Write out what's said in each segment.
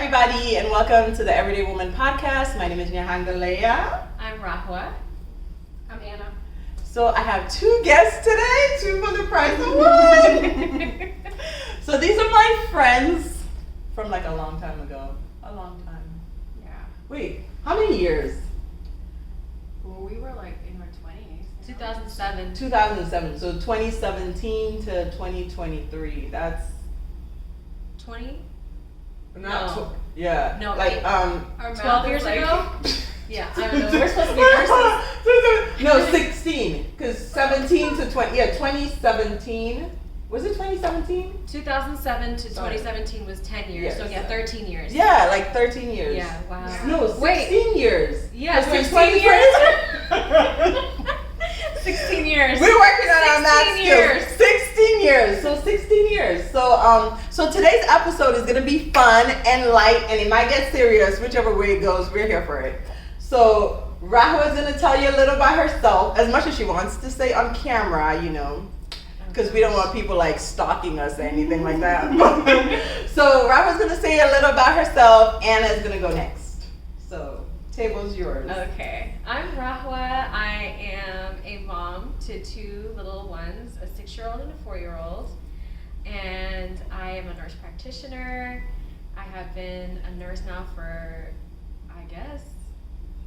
everybody, and welcome to the Everyday Woman podcast. My name is Nyahangalea. I'm Rahua. I'm Anna. So I have two guests today, two for the price of one. So these are my friends from like a long time ago. A long time. Yeah. Wait, how many years? Well, we were like in our 20s. 2007. 2007. So 2017 to 2023. That's 20? not. No. Yeah. No, like Our 12 years like, ago? Yeah, I don't know. We're supposed to be versus. No, 16. Because 17 to 20. Yeah, 2017. Was it 2017? 2007 to 2017 was 10 years. Yes. So yeah, 13 years. Yeah, like 13 years. Yeah, wow. No, 16 Wait. years. Yeah, 'Cause 16 years. 16 years. We're working on our math 16 skills. years. 16 years. So 16 years. So today's episode is gonna be fun and light, and it might get serious, whichever way it goes. We're here for it. So Rahua is gonna tell you a little about herself, as much as she wants to say on camera, you know, because we don't want people like stalking us or anything like that. So Rahua's gonna say a little about herself. Anna's gonna go next. So table's yours. Okay. I'm Rahua. I am a mom to two little ones, a 6-year-old and a 4-year-old. And I am a nurse practitioner. I have been a nurse now for, I guess,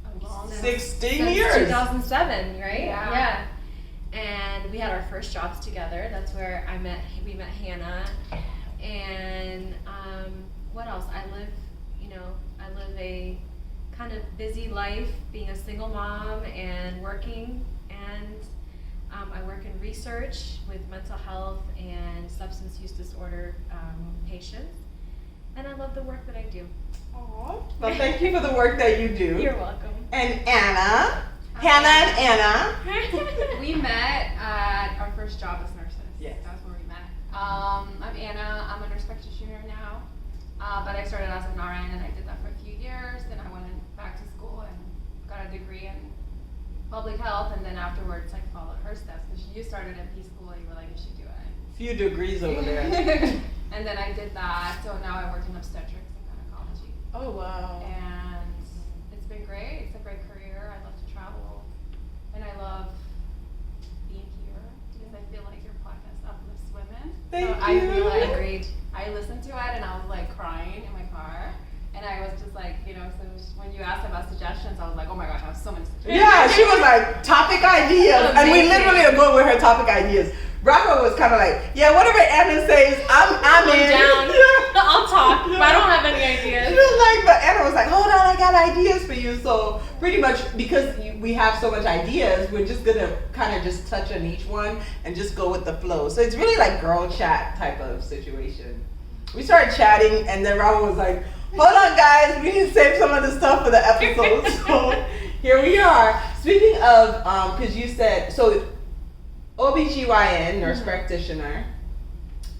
A long 16 since years. 2007, right? Yeah. And we had our first jobs together. That's where we met Hannah. And what else? I live a kind of busy life, being a single mom and working. And I work in research with mental health and substance use disorder patients. And I love the work that I do. Aww. Well, thank you for the work that you do. You're welcome. And Anna. Hannah and Anna. We met at our first job as nurses. Yes. That's where we met. I'm Anna. I'm a nurse practitioner now. But I started as an RN and I did that for a few years. Then I went back to school and got a degree in public health. And then afterwards, I followed her steps. Because you started MP school and you were like, you should do it. Few degrees over there. And then I did that. So now I work in obstetrics and gynecology. Oh, wow. And it's been great. It's a great career. I love to travel. And I love being here because I feel like your podcast uplifts women. Thank so I you. feel like Agreed. I listened to it and I was like crying in my car. And I was just like, so when you asked about suggestions, I was like, oh my gosh, I have so many suggestions. Yeah, she was like, topic ideas. And we Amazing. literally are going with her topic ideas. Rahua was kind of like, yeah, whatever Anna says, I'm in. down. Yeah. I'll talk, but I don't have any She ideas. was like, but Anna was like, hold on, I got ideas for you. So pretty much because we have so much ideas, we're just gonna kind of just touch on each one and just go with the flow. So it's really like girl chat type of situation. We started chatting and then Rahua was like, hold on guys, we need to save some of the stuff for the episode. So here we are. Speaking of, cause you said, so OBGYN, nurse practitioner,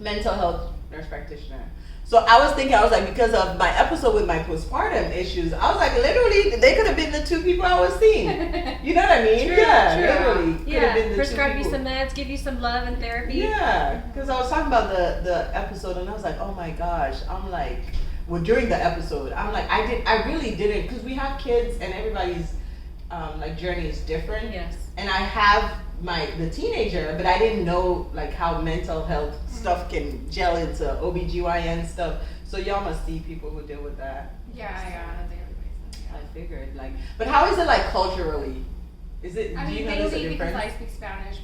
mental health nurse practitioner. So I was like, because of my episode with my postpartum issues, I was like, literally, they could have been the two people I was seeing. You know what I mean? True, yeah, true. literally. Could have been the Prescribe two you people. some meds, give you some love and therapy. Yeah, because I was talking about the episode and I was like, oh my gosh, I'm like, well, during the episode, I'm like, I really didn't, because we have kids and everybody's like journey is different. Yes. And I have the teenager, but I didn't know like how mental health stuff can gel into OBGYN stuff. So y'all must see people who deal with that. Yeah, on a daily basis. Yeah. I figured like, but how is it like culturally? Is it, I do mean, you notice a mainly because difference? I speak Spanish,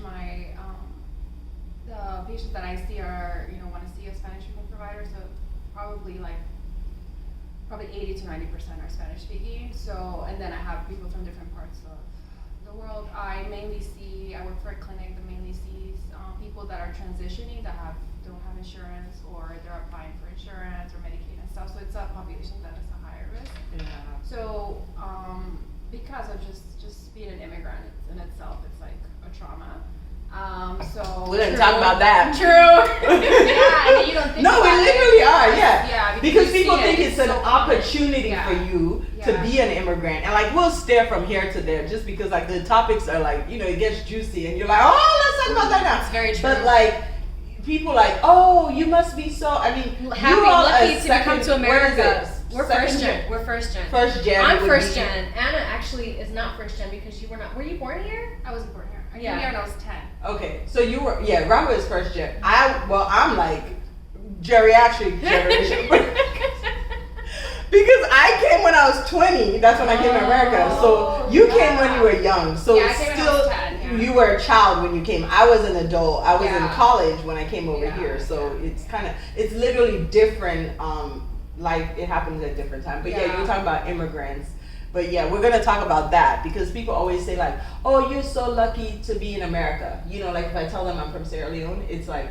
the patients that I see are, want to see a Spanish speaking provider, so probably 80 to 90% are Spanish speaking. So, and then I have people from different parts of the world. I work for a clinic that mainly sees people that are transitioning that don't have insurance or they're applying for insurance or Medicaid and stuff. So it's a population that is a higher risk. Yeah. So, because of just being an immigrant in itself, it's like a trauma. So We didn't talk about that. True. yeah, and you don't think No, we about literally it. are, yeah. Yeah, Because you people see think it, it's an so common. opportunity Yeah. for you to Yeah. be an immigrant. And like we'll stare from here to there just because like the topics are like, it gets juicy and you're like, oh, let's talk about that now. It's very true. But like people like, oh, you must be so, I mean, Happy, you all lucky a to come to second, America. what is it? We're second first gen. We're first gen. First gen. I'm would first be- gen. Anna actually is not first gen because you were not. Were you born here? I wasn't born here. I Yeah. came here when I was 10. Okay, so you were, yeah, Robert is first gen. I'm like geriatric generation. Because I came when I was 20, that's when I came to America. So Oh, you came when you were young. So Yeah, I came when I was still, 10, yeah. you were a child when you came. I was an adult. I was in Yeah. college when I came over Yeah, here. So yeah. it's literally different. Like it happens at different times. But yeah, Yeah. you were talking about immigrants. But yeah, we're gonna talk about that because people always say like, "Oh, you're so lucky to be in America." You know, like if I tell them I'm from Sierra Leone, it's like,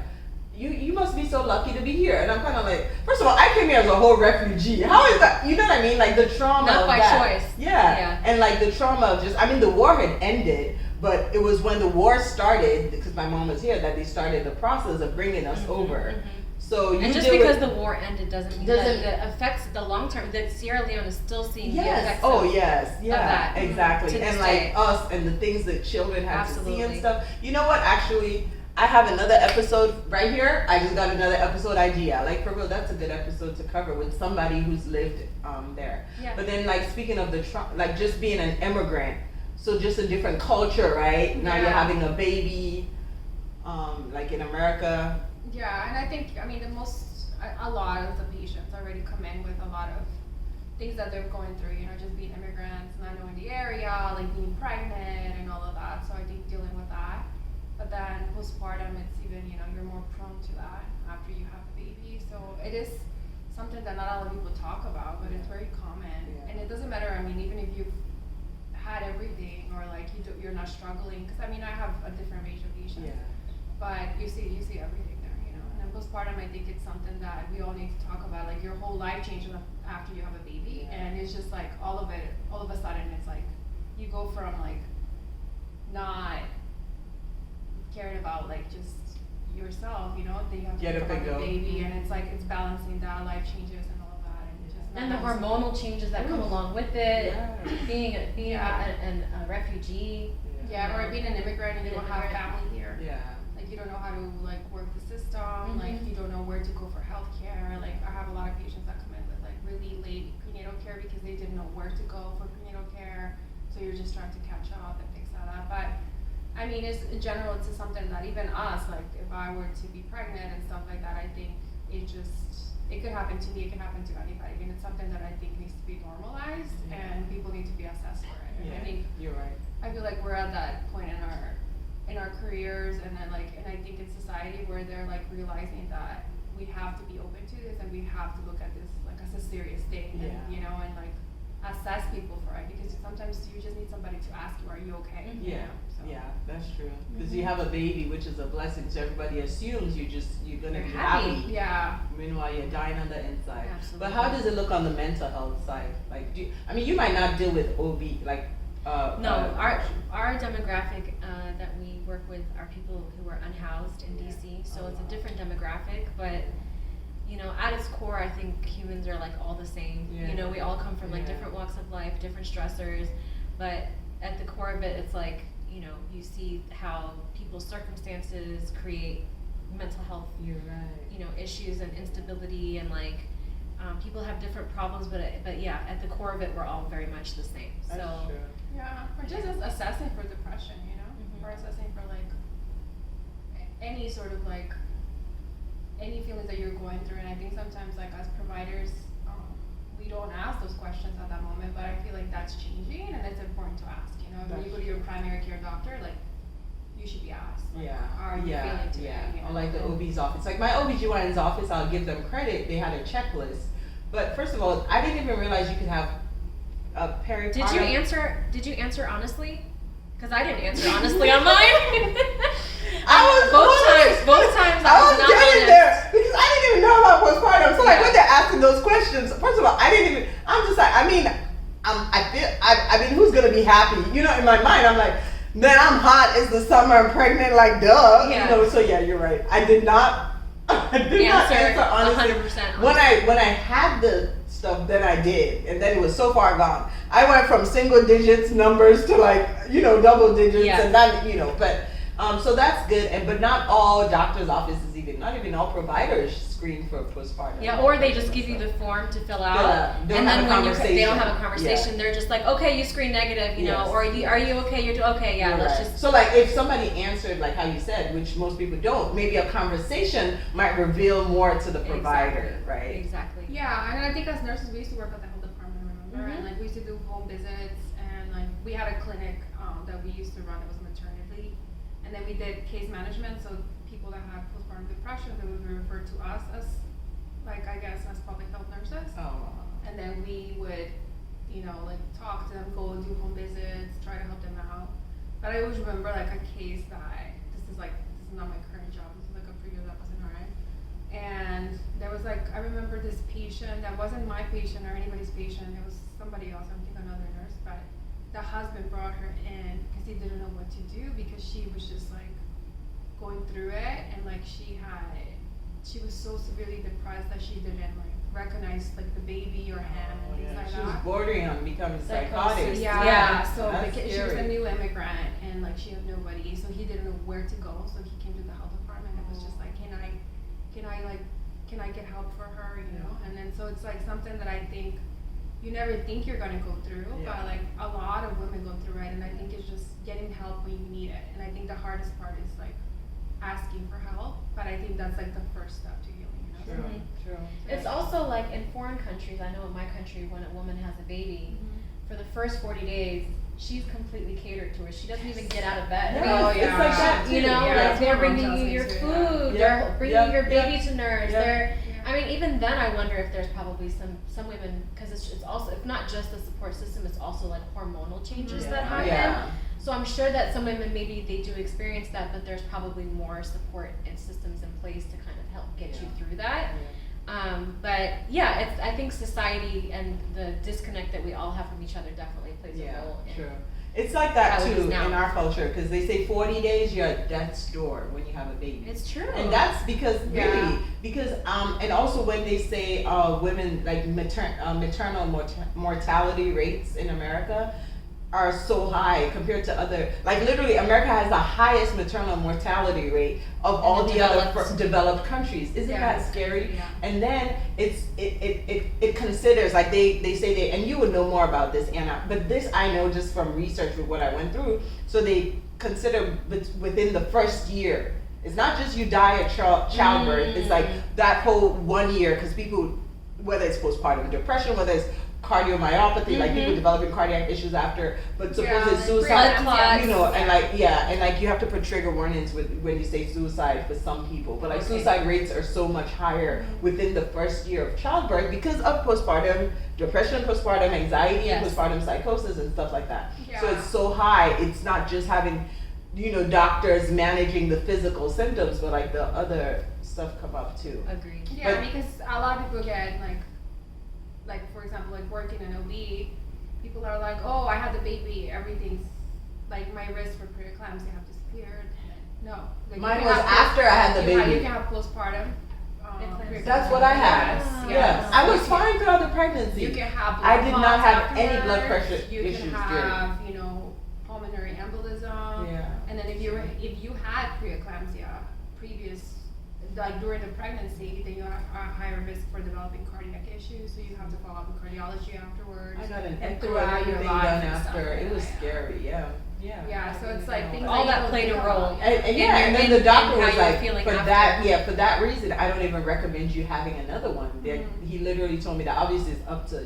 "You must be so lucky to be here." And I'm kind of like, first of all, I came here as a whole refugee. How is that? You know what I mean? Like the trauma Not of by that. choice. Yeah. Yeah. And like the trauma of just, I mean, the war had ended, but it was when the war started because my mom was here that they started the process of bringing us over. So you And just deal because with- the war ended doesn't mean Doesn't- that the effects, the long term, that Sierra Leone is still seeing the Yes. effects Oh, of yes. Yeah. that, Exactly. to this And like day. us and the things that children have to see and Absolutely. stuff. You know what? Actually, I have another episode right here. I just got another episode idea. Like for real, that's a good episode to cover with somebody who's lived there. Yeah. But then, like speaking of the like just being an immigrant, so just a different culture, right? Now you're Yeah. having a baby, like in America. Yeah, and I think, I mean, a lot of the patients already come in with a lot of things that they're going through, you know, just being immigrants, not knowing the area, like being pregnant and all of that. So I think dealing with that. But then postpartum, it's even, you know, you're more prone to that after you have a baby. So it is something that not a lot of people talk about, but it's very common. Yeah. And it doesn't matter, I mean, even if you've had everything or like you're not struggling, because I mean, I have a different range of patients. But you see everything there, you know. And then postpartum, I think it's something that we all need to talk about. Like your whole life changes after you have a baby, and it's just like all of a sudden, it's like you go from like not caring about like just yourself, you know. Then you have to Get think up about and the go. baby, and it's like it's balancing that life changes and all of that, and just and the not hormonal changes that come along with it. Yeah. Being Yeah. a refugee. Yeah, or being an immigrant and you don't have family here. Yeah. Like you don't know how to like work the system, like Mhm. you don't know where to go for healthcare. Like I have a lot of patients that come in with like really late prenatal care because they didn't know where to go for prenatal care. So you're just trying to catch up and fix that up. But I mean, it's in general, it's just something that even us, like if I were to be pregnant and stuff like that, I think it could happen to me. It can happen to anybody, and it's something that I think needs to be normalized and people need to be assessed for it. And I think You're right. I feel like we're at that point in our careers and then and I think in society where they're like realizing that we have to be open to this and we have to look at this like as a serious thing and Yeah. you know and like assess people for it because sometimes you just need somebody to ask you, are you okay? Mhm. You Yeah. know, so. Yeah, that's true. Because you have a baby, which is a blessing, so everybody assumes you're gonna You're be happy. happy. Yeah. Meanwhile, you're dying on the inside. Absolutely. But how does it look on the mental health side? Like, you might not deal with OB, like. No, our demographic that we work with are people who are unhoused in DC, so it's a different demographic, but you know, at its core, I think humans are like all the same. Yeah. You know, we all come from like Yeah. different walks of life, different stressors, but at the core of it, it's like, you know, you see how people's circumstances create mental health, You're right. you know, issues and instability and like, people have different problems, but yeah, at the core of it, we're all very much the same. That's So, true. Yeah. Or just assessing for depression, you know? Mhm. Or assessing for like any sort of like any feelings that you're going through and I think sometimes like as providers we don't ask those questions at that moment but I feel like that's changing and it's important to ask, you know, when you go to your primary care doctor like you should be asked like, Yeah. how are you feeling today, you know? Or like the OB's office. Like my OBGYN's office, I'll give them credit, they had a checklist. But first of all, I didn't even realize you could have a peripartum. did you answer honestly? Because I didn't answer honestly on mine. I was both times I was not getting honest. there because I didn't even know about postpartum. So like Yeah. when they're asking those questions, first of all, I didn't even. I'm just like, I mean, I mean, who's gonna be happy? You know, in my mind, I'm like, man, I'm hot. It's the summer. I'm pregnant. Like, duh. Yeah. You know. So yeah, you're right. I did not. I did not answer honestly. 100% When I had the stuff, then I did, and then it was so far gone. I went from single digits numbers to like double digits, Yeah. and that but. So that's good, but not all doctors' offices, not even all providers screen for postpartum. Yeah, or they just give you the form to fill out, Don't and have then a when they don't conversation. have a conversation, they're just like, okay, you screen negative, you know, Yes. or are you okay? Okay, yeah, You're let's right. just. So like if somebody answered like how you said, which most people don't, maybe a conversation might reveal more to the provider, right? Exactly. Yeah, and I think as nurses we used to work at the health department, remember? Mhm. And like we used to do home visits, and like we had a clinic that we used to run. It was maternity, and then we did case management. So people that had postpartum depression, they would be referred to us as, like I guess, as public health nurses. Oh. And then we would, like talk to them, go and do home visits, try to help them out. But I always remember like a case that this is not my current job. This is like a previous that was in RN. And there was like, I remember this patient that wasn't my patient or anybody's patient. It was somebody else. I think another nurse. But the husband brought her in because he didn't know what to do because she was just like going through it, and like she was so severely depressed that she didn't like recognize like the baby or him and things like She was that. bordering on becoming Psychosis. psychotic. Yeah, so That's because she was a scary. new immigrant and like she had nobody, so he didn't know where to go. So he came to the health department and was just like, can I get help for her, And then so it's like something that I think you never think you're gonna go through, Yeah. but like a lot of women go through it, and I think it's just getting help when you need it. And I think the hardest part is like asking for help, but I think that's like the first step to healing, True, Mhm. true. It's also like in foreign countries, I know in my country, when a woman has a baby, for the first 40 days, she's completely catered to her. She doesn't even get out of bed. Yes, Oh, it's yeah. like that You too. know, Yeah, like that's they're what mom bringing tells you me your too, food, yeah. they're bringing Yeah, your baby yeah. to nurse. Yeah. They're, Yeah. I mean, even then, I wonder if there's probably some women, because it's also, it's not just the support system, it's also like hormonal changes Mhm. that happen. Yeah. So I'm sure that some women maybe they do experience that, but there's probably more support and systems in place to kind of help get you through that. But yeah, I think society and the disconnect that we all have from each other definitely plays a role. in- True. It's like that How it is too now. in our culture because they say 40 days you're at death's door when you have a baby. It's true. And that's because Yeah. and also when they say women like maternal mortality rates in America are so high compared to other, like literally America has the highest maternal mortality rate of all the other developed countries. Isn't Yeah. that scary? Yeah. And then it considers, like they say and you would know more about this, Anna, but this I know just from research with what I went through. So they consider within the first year. It's not just you die at childbirth. It's like that whole 1 year, because people, whether it's postpartum depression, whether it's cardiomyopathy, like people developing cardiac issues after, but supposedly like suicide, blood clots. and like you have to put trigger warnings when you say suicide for some people, but like suicide rates are so much higher within the first year of childbirth because of postpartum depression, postpartum anxiety, Yes. postpartum psychosis and stuff like that. So Yeah. it's so high. It's not just having, doctors managing the physical symptoms, but like the other stuff come up too. Agreed. Yeah, But- because a lot of people get like for example, like working in OB, people are like, oh, I had the baby, everything's like my risk for preeclampsia have disappeared. No, like, Mine you was can after I had the you baby. can have postpartum. Preeclampsia. That's what I had. Yes, Yes, I was You fine throughout the pregnancy. You can have. I did blood not clots have any blood afterwards. pressure You issues can have, pulmonary embolism. Yeah. And then if you had preeclampsia previous, like during the pregnancy, then you are a higher risk for developing cardiac issues. So you have to follow up with cardiology afterwards. I got an and echo and throughout your everything life done and stuff after. like It was that. scary. Yeah. Yeah. Yeah, so it's like things All that you played don't a think role. about. And your- then the doctor and how was you were like, feeling for after. for that reason, I don't even recommend you having another one. He literally told me that obviously it's up to,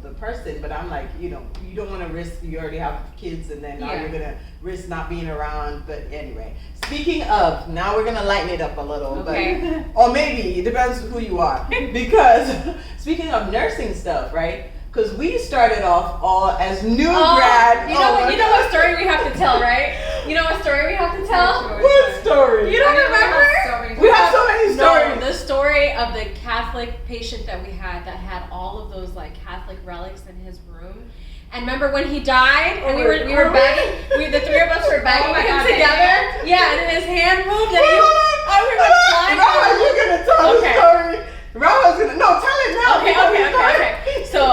the person, but I'm like, you don't want to risk, you already have kids and then now Yeah. you're going to risk not being around. But anyway, speaking of, now we're going to lighten it up a little. Okay. Or maybe, it depends who you are. Because speaking of nursing stuff, right? Because we started off all as new grad. You know what story we have to tell, right? You know what story we have to tell? What story? You don't I mean, remember? We have so many stories. No, the story of the Catholic patient that we had that had all of those like Catholic relics in his room. And remember when he died and we were begging, the three of us were begging my him God, together. Yeah, and then his hand moved and we were like flying. Rawa, you're gonna tell Okay. the story. Rawa's gonna tell it now.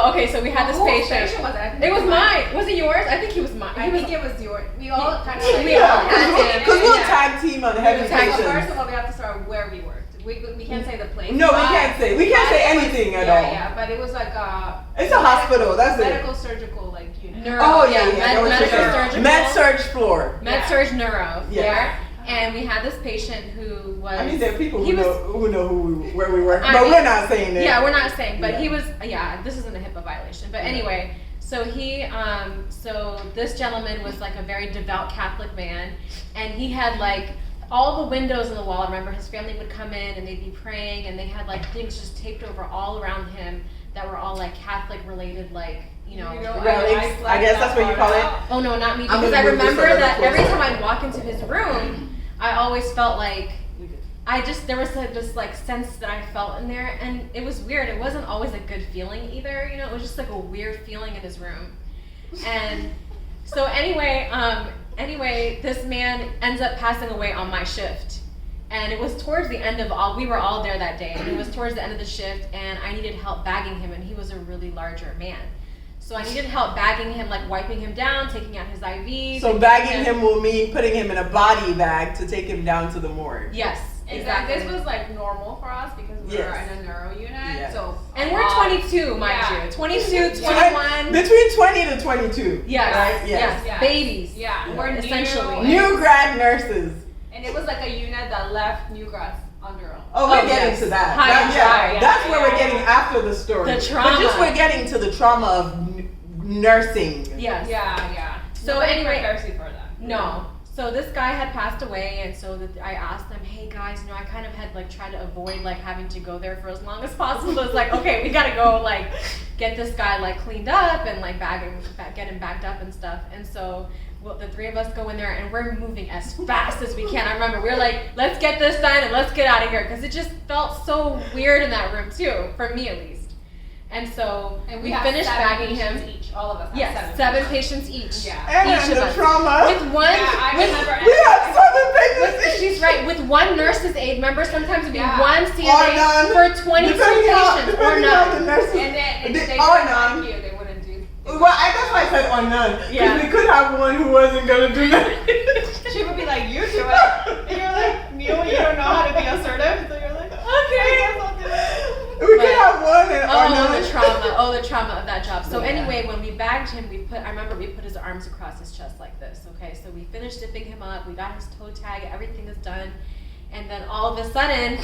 Okay. So we had this Whose patient. patient was it? I think It was mine. mine. Was it yours? I think he was mine. I think it was yours. We all kind of We all Yeah, had him. because we'll Yeah. tag team on heavy We'll tag So team. first patients. of all, we have to start where we worked. we can't say the place. No, we can't say anything at all. Yeah, but it was like It's a hospital. That's it. medical surgical like unit. Neuro. Oh yeah, yeah. Med- medical surgical. Med surge floor. Med surge neuro. Yeah. There. And we had this patient who was. I mean, there are people he who was- know where we work, I but mean, we're not saying it. Yeah, we're not saying, but Yeah. he was. Yeah, this isn't a HIPAA violation, but anyway. So so this gentleman was like a very devout Catholic man, and he had like all the windows in the wall. I remember his family would come in and they'd be praying, and they had like things just taped over all around him that were all like Catholic related, like relics. I guess that's what you call it. Oh no, not me, I'm because gonna I move this remember a little that every closer. time I'd walk into his room, I always felt like there was this like sense that I felt in there, and it was weird. It wasn't always a good feeling either, it was just like a weird feeling in his room. And so anyway, this man ends up passing away on my shift. And it was towards the end of we were all there that day, and it was towards the end of the shift, and I needed help bagging him, and he was a really larger man. So I needed help bagging him, like wiping him down, taking out his IV. So bagging him will mean putting him in a body bag to take him down to the morgue. Yes, Exactly. exactly. This was like normal for us because we were Yes. in a neuro unit. Yes. So And we're 22, mind you. 22, 21. Between 20 to 22. Yes, Right? yes, Yes. babies. Yeah, Yeah. we're Essentially. New grad nurses. And it was like a unit that left new grads on their own. Oh, we're Oh, getting yes. to that. High and dry, yeah, That's where yeah, we're getting yeah. after the story. The trauma. But just we're getting to the trauma of nursing. Yes. Yeah. So Nobody anyway- prepares you for that. No. So this guy had passed away, and so I asked them, hey guys, I kind of had like tried to avoid like having to go there for as long as possible. It's like, okay, we gotta go like get this guy like cleaned up and like get him bagged up and stuff. And so the three of us go in there, and we're moving as fast as we can. I remember we were like, let's get this done and let's get out of here, because it just felt so weird in that room too, for me at least. And so And we have finished 7 bagging him. patients each. All of us have Yes, 7 7 patients each. Yeah. And Each then of the us. trauma. With one, Yeah, I with, remember. We have 7 patients. she's right, with one nurse's aide. Remember, sometimes it'd be Yeah. one Or CNA none. for 22 Depending on- patients, or depending on the none. nurses. And then if They- they or didn't none. like you, they wouldn't do. Well, that's why I said or none. Because Yeah. we could have one who wasn't going to do that. She would be like, you do it. And you're like, Neil, you don't know how to be assertive. So you're like, okay, I guess I'll do it. We could But- have one and or none. The trauma of that job. So Yeah. anyway, when we bagged him, I remember we put his arms across his chest like this, okay? So we finished dipping him up, we got his toe tag, everything is done, and then all of a sudden,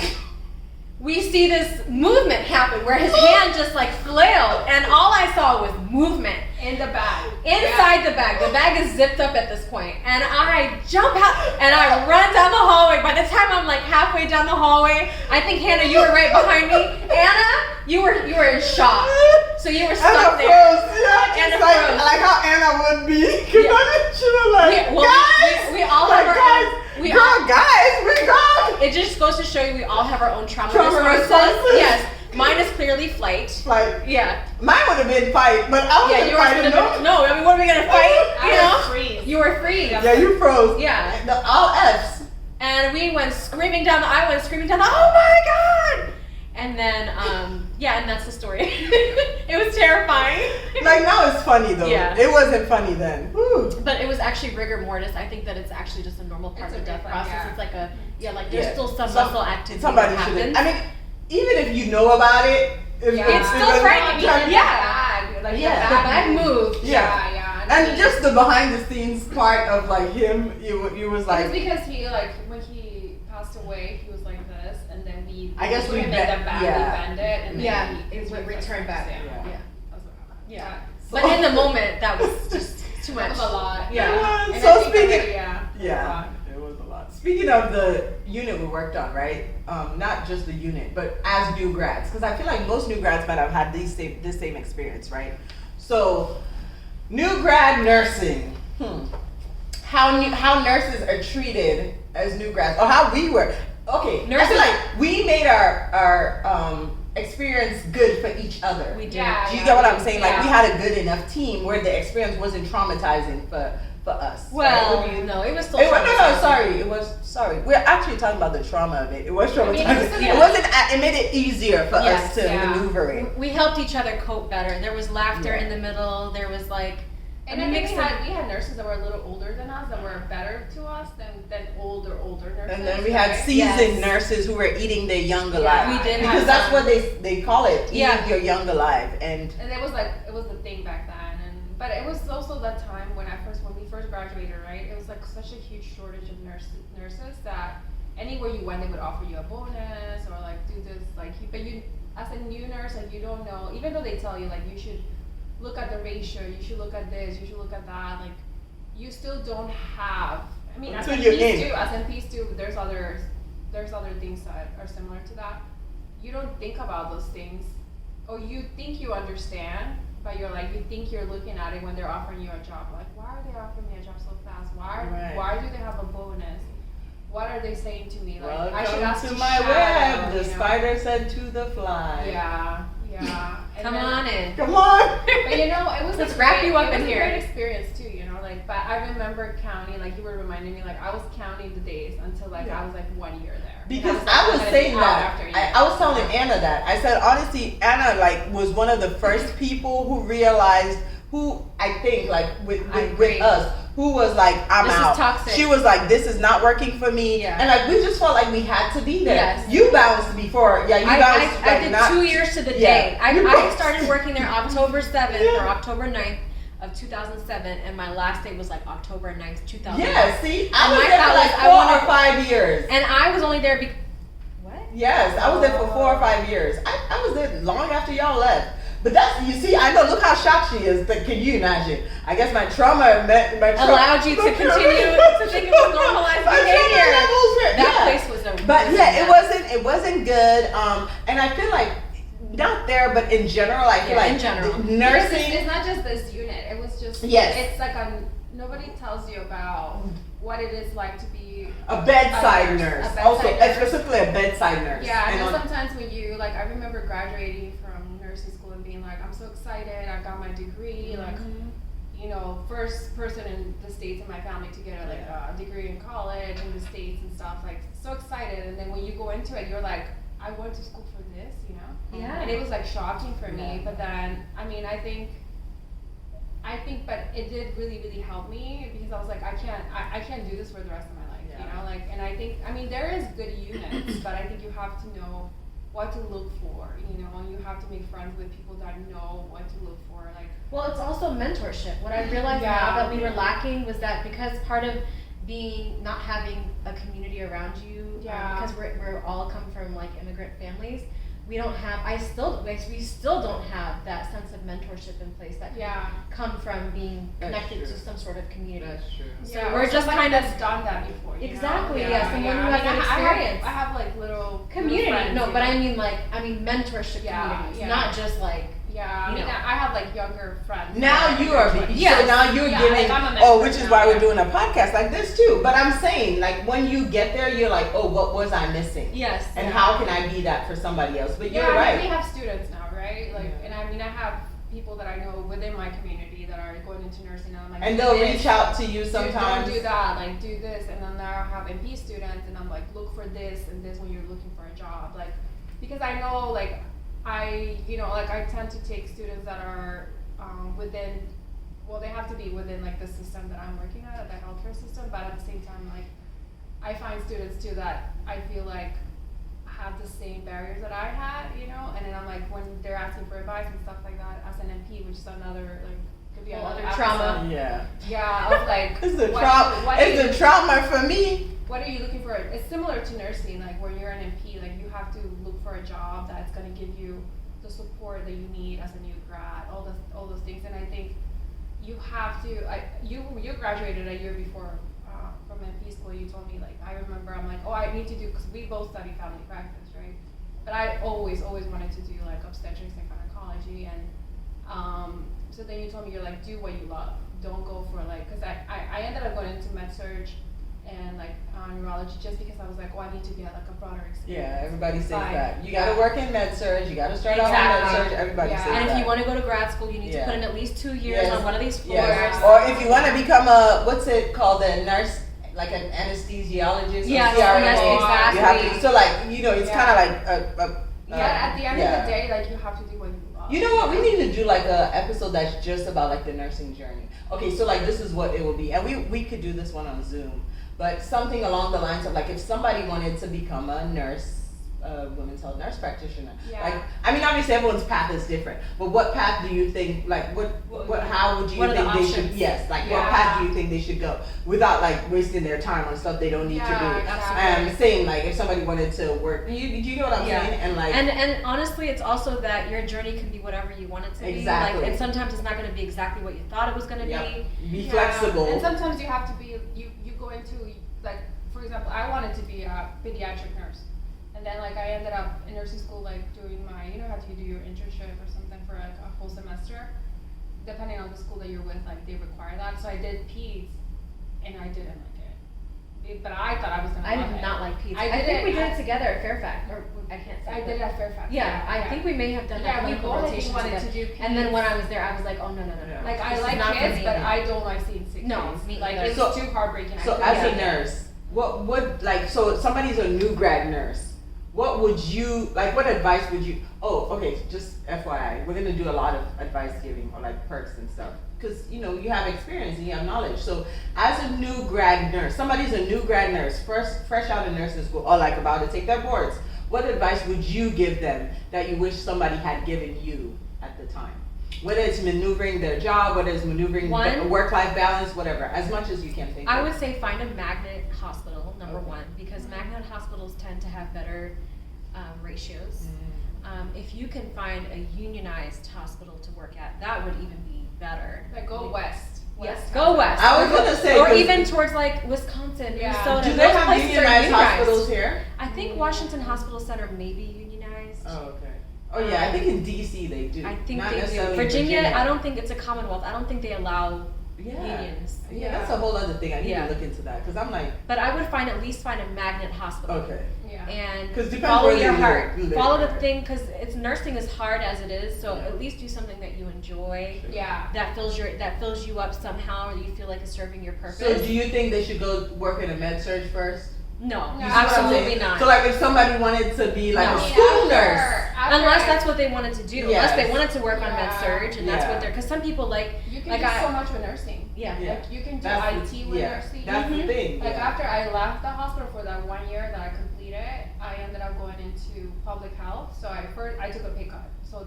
we see this movement happen where his hand just like flailed, and all I saw was movement. In the bag. Inside the bag. The bag is zipped up at this point. And I jump out and I run down the hallway. By the time I'm like halfway down the hallway, I think Hannah, you were right behind me. Anna, you were in shock. So you were stuck Anna there. froze. Yeah, Anna just like, froze. like how Anna would be. Cause Yeah. I should have like, Well, guys, we all like, have our guys, own. We girl, all, guys, we got it just goes to show you we all have our own trauma responses. Yes. Mine is clearly flight. Like, Yeah. mine would have been fight, but I Yeah, wasn't yours would fighting. have been. No, I mean, what are we gonna fight? You know? Freeze. You were free. Yeah, you froze. Yeah. All F's. And we went screaming down I went screaming down oh my God! And then, and that's the story. It was terrifying. Like now it's funny though. Yeah. It wasn't funny then. Whew. But it was actually rigor mortis. I think that it's actually just a normal part It's of the a death reflex, process. yeah. It's like there's Yeah. still some Some- muscle activity Somebody that should happens. have. I mean, even if you know about it, if Yeah. It's still frightening. Even Yeah. the bag. Like Yeah. The bag moved. Yeah. And just the behind the scenes part of like him, you was It's like, because he when he passed away, he was like this, and then we. I guess put we him in bent- the bag, yeah. we bend it, and Yeah, then it his went reflex return back. was- Yeah. Yeah. That's what happened. Yeah. so- But in the moment, that was just too That much. was a lot. Yeah. It was. And So I think speaking- already, yeah. Yeah, it was a lot. Speaking of the unit we worked on, right? Not just the unit, but as new grads, because I feel like most new grads might have had this same experience, right? So, new grad nursing. How nurses are treated as new grads, or how we were. Okay, I Nurses- feel like we made our experience good for each other. We did. Yeah. Do you get what I'm saying? Like Yeah. we had a good enough team where the experience wasn't traumatizing for us. Well, right? no, it was still. It was, no, traumatizing. sorry. It was sorry. We're actually talking about the trauma of it. It was I mean, traumatizing. it It wasn't. It made it easier for Yes, us to yeah. maneuver it. We helped each other cope better. There was laughter Yeah. in the middle. There was like, And I think we had nurses that were a little older than us that were better to us than older nurses. And then we had seasoned nurses who were eating their young alive. We did because that's what they call it, eating your young alive. And it was the thing back then. But it was also that time when we first graduated, right? It was like such a huge shortage of nurses that anywhere you went, they would offer you a bonus or like do this, like. But you, as a new nurse, like you don't know. Even though they tell you like you should look at the ratio, you should look at this, you should look at that. Like, you still don't have. I mean, as NPs too, there's other things that are similar to that. You don't think about those things, or you think you understand, but you think you're looking at it when they're offering you a job. Like, why are they offering me a job so fast? Why do they have a bonus? What are they saying to me? Like, welcome I should ask to my web. The spider said to the fly. Yeah. Come on in. Come on. But it was let's wrap you up in here. It was a great experience too, like. But I remember counting, like you were reminding me, like I was counting the days until I was like 1 year there. Because I was saying that. I was telling Anna that. I said honestly, Anna was one of the first people who realized, who I think with us, who was like, I'm this out. Is toxic. She was like, this is not working for me. Yeah. And we just felt like we had to be there. Yes. You bounced before. Yeah, you bounced. I did 2 years to the day. I started working there October 7th or October 9th of 2007, and my last day was like October 9th, 2000. Yeah, see? I was there for like 4 or 5 years. And I was only there what? Yes, I was there for 4 or 5 years. I was there long after y'all left. But you see, I know, look how shocked she is. Can you imagine? I guess my trauma allowed you to continue to think it was normalized behavior. That place was a it wasn't good. And I feel like, not there, but in general, I feel like in general. Nursing. It's not just this unit. It was just, it's like nobody tells you about what it is like to be a bedside nurse. Specifically a bedside nurse. Yeah, I know sometimes when you, like, I remember graduating from nursing school and being like, I'm so excited, I got my degree, like, first person in the States in my family to get a degree in college in the States and stuff, like, so excited. And then when you go into it, you're like, I went to school for this, Yeah. And it was like shocking for me, but then, I mean, I think, but it did really, really help me because I was like, I can't do this for the rest of my life, and I think, I mean, there is good units, but I think you have to know what to look for, and you have to make friends with people that know what to look for, like. Well, it's also mentorship. What I realized now that we were lacking was that because part of not having a community around you, because we're all come from like immigrant families, we still don't have that sense of mentorship in place that can come from being connected to some sort of community. That's true. So we're just kind of done that before. Exactly. Someone who has that experience. I have like little community. Friends, no, but I mean mentorship communities, not just like. Yeah, I mean, I have like younger friends. Now you are, so now you're giving, which is why we're doing a podcast like this too. But I'm saying, like, when you get there, you're like, oh, what was I missing? Yes. And how can I be that for somebody else? But you're right. I mean, we have students now, right? Like, and I mean, I have people that I know within my community that are going into nursing, and I'm like, and they'll reach out to you sometimes. Don't do that, like, do this, and then now I have MP students, and I'm like, look for this and this when you're looking for a job, like, because I know, like. I tend to take students that are within, they have to be within like the system that I'm working at the healthcare system, but at the same time, like, I find students too that I feel like have the same barriers that I had, and then I'm like, when they're asking for advice and stuff like that, as an MP, which is another, like, could be another trauma. Yeah, I was like, it's a trauma for me. What are you looking for? It's similar to nursing, like when you're an MP, like you have to look for a job that's going to give you the support that you need as a new grad, all those things. And I think you have to. You graduated a year before from MP school. You told me, like, I remember, I'm like, I need to do, because we both study family practice, right? But I always wanted to do like obstetrics and gynecology, and so then you told me, you're like, do what you love. Don't go for like, because I ended up going into med surg and like neurology just because I was like, I need to get like a broader experience. Yeah, everybody says that. You gotta work in med surg, you gotta start off in med surg, everybody says that. And if you want to go to grad school, you need to put in at least 2 years on one of these floors. Yes. Or if you want to become what's it called, a nurse, like an anesthesiologist. Yes, exactly. You have to, so like, it's kind of like at the end of the day, like, you have to do what you love. You know what? We need to do like a episode that's just about like the nursing journey. Okay, so like this is what it will be, and we could do this one on Zoom, but something along the lines of like if somebody wanted to become a nurse, women's health nurse practitioner. Yeah. Like, I mean, obviously everyone's path is different, but what path do you think, like, how would you What are think the they should, options? yes, like, what Yeah. path do you think they should go without like wasting their time on stuff they don't need to do? absolutely. Saying like if somebody wanted to work, do you know what I'm Yeah. saying? And like, And honestly, it's also that your journey can be whatever you want it to Exactly. be. Like, and sometimes it's not going to be exactly what you thought it was going to Yep. be. be flexible. And sometimes you have to be, you go into, like, for example, I wanted to be a pediatric nurse. And then like I ended up in nursing school like doing my, you know how to do your internship or something for like a whole semester. Depending on the school that you're with, like they require that. So I did peds and I didn't like it. But I thought I was gonna I love did it. not like pizza. I I think we did I- it together at Fairfax. Or I can't say. I did it at Fairfax. Yeah, I think we may have done Yeah, that we clinical both, I think, rotation wanted together. to do And then peds. when I was there, I was like, oh no. Yeah. Like I This is like not for kids, me. but I don't like seeing sick No, kids. me Like either. it's So- too heartbreaking. So I as couldn't a do it. nurse, what like so somebody's a new grad nurse. What would you like? What advice would you? Oh, okay. Just FYI, we're gonna do a lot of advice giving or like perks and stuff because you know you have experience and you have knowledge. So as a new grad nurse, somebody's a new grad nurse, fresh out of nursing school, or like about to take their boards. What advice would you give them that you wish somebody had given you at the time? Whether it's maneuvering their job, whether it's maneuvering One- work-life balance, whatever, as much as you can think I of. would say find a magnet hospital, number Okay. one, because magnet hospitals tend to have better ratios. If you can find a unionized hospital to work at, that would even be better. Like go west. Yes, go west. I was gonna say, or 'cause- even towards like Wisconsin, Yeah. Minnesota. Do they those have places are unionized hospitals here? I think Washington Hospital Center may be unionized. Oh, okay. Oh, yeah, I think in DC they do. I think Not they do. necessarily Virginia, I don't think it's a Commonwealth. I don't think they allow Yeah. unions. Yeah, that's a whole other thing. I need Yeah. to look into that because I'm like, But I would at least find a magnet hospital. okay. Yeah. And 'Cause depends follow where your they heart. live. Follow the thing, because it's nursing is hard as it is. So Yeah. at least do something that you enjoy, Yeah. that fills you up somehow, or you feel like it's serving your purpose. So do you think they should go work in a med surg first? No, No. You see what I'm absolutely saying? not. So like if somebody wanted to be like No. a I mean, school nurse. Unless that's what they wanted to do. Unless they Yes. wanted to work on med Yeah. surg, and that's Yeah. what they're. Because some people like. You can Like do I- so much with nursing. Yeah. Yeah. Like you can do That's IT with yeah. nursing. That's the Mhm. thing. Like yeah. after I left the hospital for that 1 year that I completed, I ended up going into public health. So I took a pay cut. So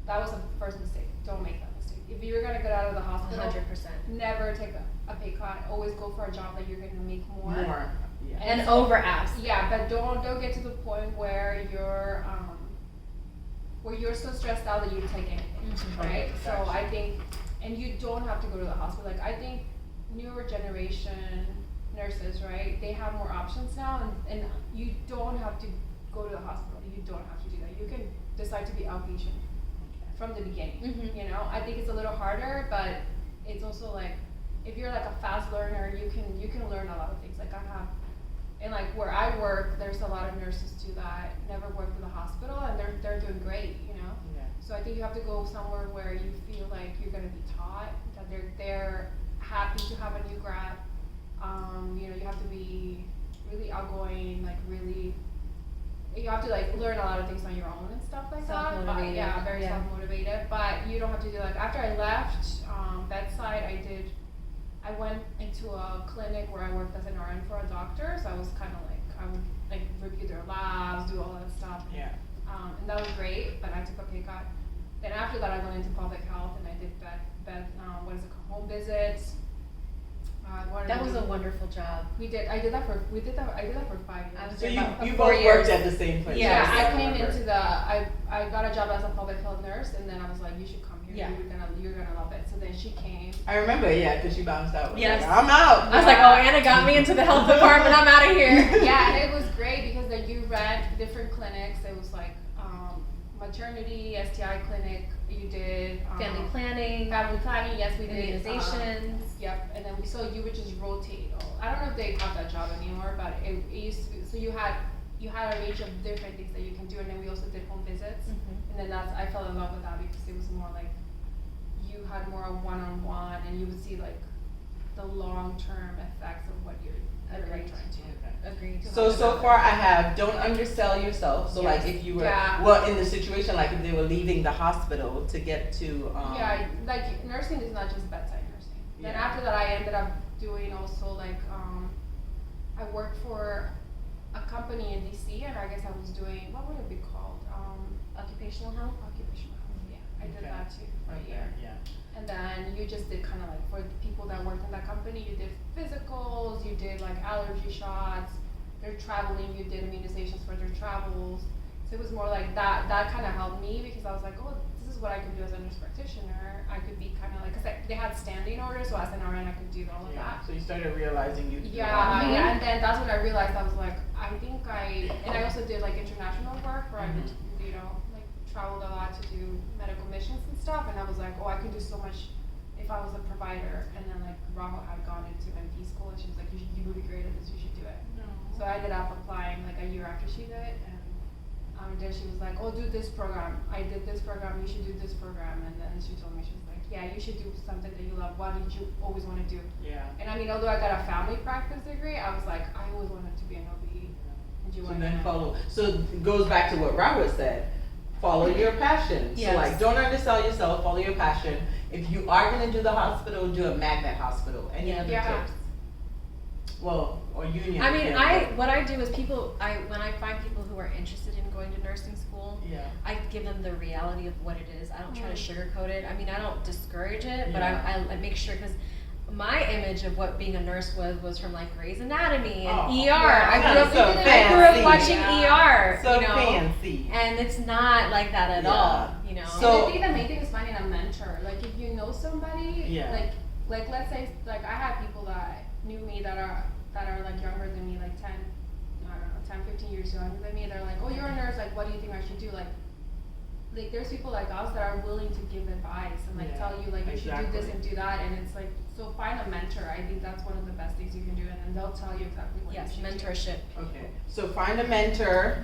that was the first mistake. Don't make that mistake. If you're gonna get out of the hospital, 100%. never take a pay cut. Always go for a job that you're gonna make more. More. Yeah. And over ask. Yeah, but don't get to the point where you're so stressed out that you take anything, Mhm. right? Okay, So gotcha. I think, and you don't have to go to the hospital. Like I think newer generation nurses, right? They have more options now, and you don't have to go to the hospital. You don't have to do that. You can decide to be outpatient from the beginning. Mhm. You know, I think it's a little harder, but it's also like if you're like a fast learner, you can learn a lot of things. Like I have, and like where I work, there's a lot of nurses too that never worked in the hospital, and they're doing great. You know. Yeah. So I think you have to go somewhere where you feel like you're gonna be taught, that they're happy to have a new grad. You know, you have to be really outgoing, like really. You have to like learn a lot of things on your own and stuff like that. But Self-motivated, yeah, very yeah. self-motivated. But you don't have to do like after I left bedside, I went into a clinic where I worked as an RN for a doctor. So I was kind of like I would like review their labs, do all that stuff. Yeah. And that was great, but I took a pay cut. Then after that, I went into public health and I did what is it called, home visits. That was a wonderful job. I did that for 5 years. I was So there about you 4 both years. worked at the same place. Yeah, I came remember. into I got a job as a public health nurse, and then I was like, you should come here. Yeah. You're gonna love it. So then she came. I remember, yeah, because she bounced out. Yes. Like, I'm out. I was like, oh, Anna got me into the health department. I'm out of here. Yeah, and it was great because then you read different clinics. It was like maternity, STI clinic. You did Family planning, Family planning, yes, we did. immunizations. Yep, and then you would just rotate. I don't know if they have that job anymore, but it used to be. So you had a range of different things that you can do, and then we also did home visits. Mhm. And then I fell in love with that because it was more like you had more one-on-one, and you would see like the long-term effects of what you're Everybody trying to. Agreed. So far I have don't undersell yourself. So Yes. like if you were Yeah. well in the situation like if they were leaving the hospital to get to Yeah, like nursing is not just bedside nursing. Then Yeah. after that, I ended up doing also like I worked for a company in DC, and I guess I was doing what would it be called? Occupational health. Occupational health. Yeah, I did Okay. that too for a year. Yeah. And then you just did kind of like for the people that worked in that company, you did physicals, you did like allergy shots. They're traveling, you did immunizations for their travels. So it was more like that. That kind of helped me because I was like, oh, this is what I could do as a nurse practitioner. I could be kind of like, because they had standing orders, so as an RN, I could do all of that. So you started realizing you. Yeah, yeah, and then that's when I realized I was like, and I also did like international work where I would, you know, like traveled a lot to do medical missions and stuff, and I was like, oh, I could do so much if I was a provider. And then like Rahul had gone into MP school, and she was like, you would be great at this, you should do it. So I ended up applying like a year after she did it, and then she was like, oh, do this program. I did this program, you should do this program. And then she told me, she was like, yeah, you should do something that you love. What did you always want to do? Yeah. And I mean, although I got a family practice degree, I was like, I always wanted to be an OB. So then follow. So it goes back to what Robert said. Follow your passion. Yes. So like, don't undersell yourself. Follow your passion. If you are going to do the hospital, do a magnet hospital. Any other Yeah. tips? Well, or union. I mean, yeah, what I do is when I find people who are interested in going to nursing school, Yeah. I give them the reality of what it is. I don't try to sugarcoat it. I mean, I don't discourage it, but Yeah. I make sure, because my image of what being a nurse was from like Grey's Anatomy and Oh, ER. yeah. I grew up, So I grew fancy. up watching Yeah. ER, So you know, fancy. and it's not like that at Yeah. all, you know. So- And I think the main thing is finding a mentor. Like if you know somebody, Yeah. like let's say like I have people that knew me that are like younger than me, like 10, I don't know, 10, 15 years younger than me. They're like, oh, you're a nurse. Like, what do you think I should do? Like there's people like us that are willing to give advice and like Yeah, tell you like you should do this exactly. and do that. And it's like, so find a mentor. I think that's one of the best things you can do, and then they'll tell you exactly what Yes, you should do. mentorship. Okay. So find a mentor.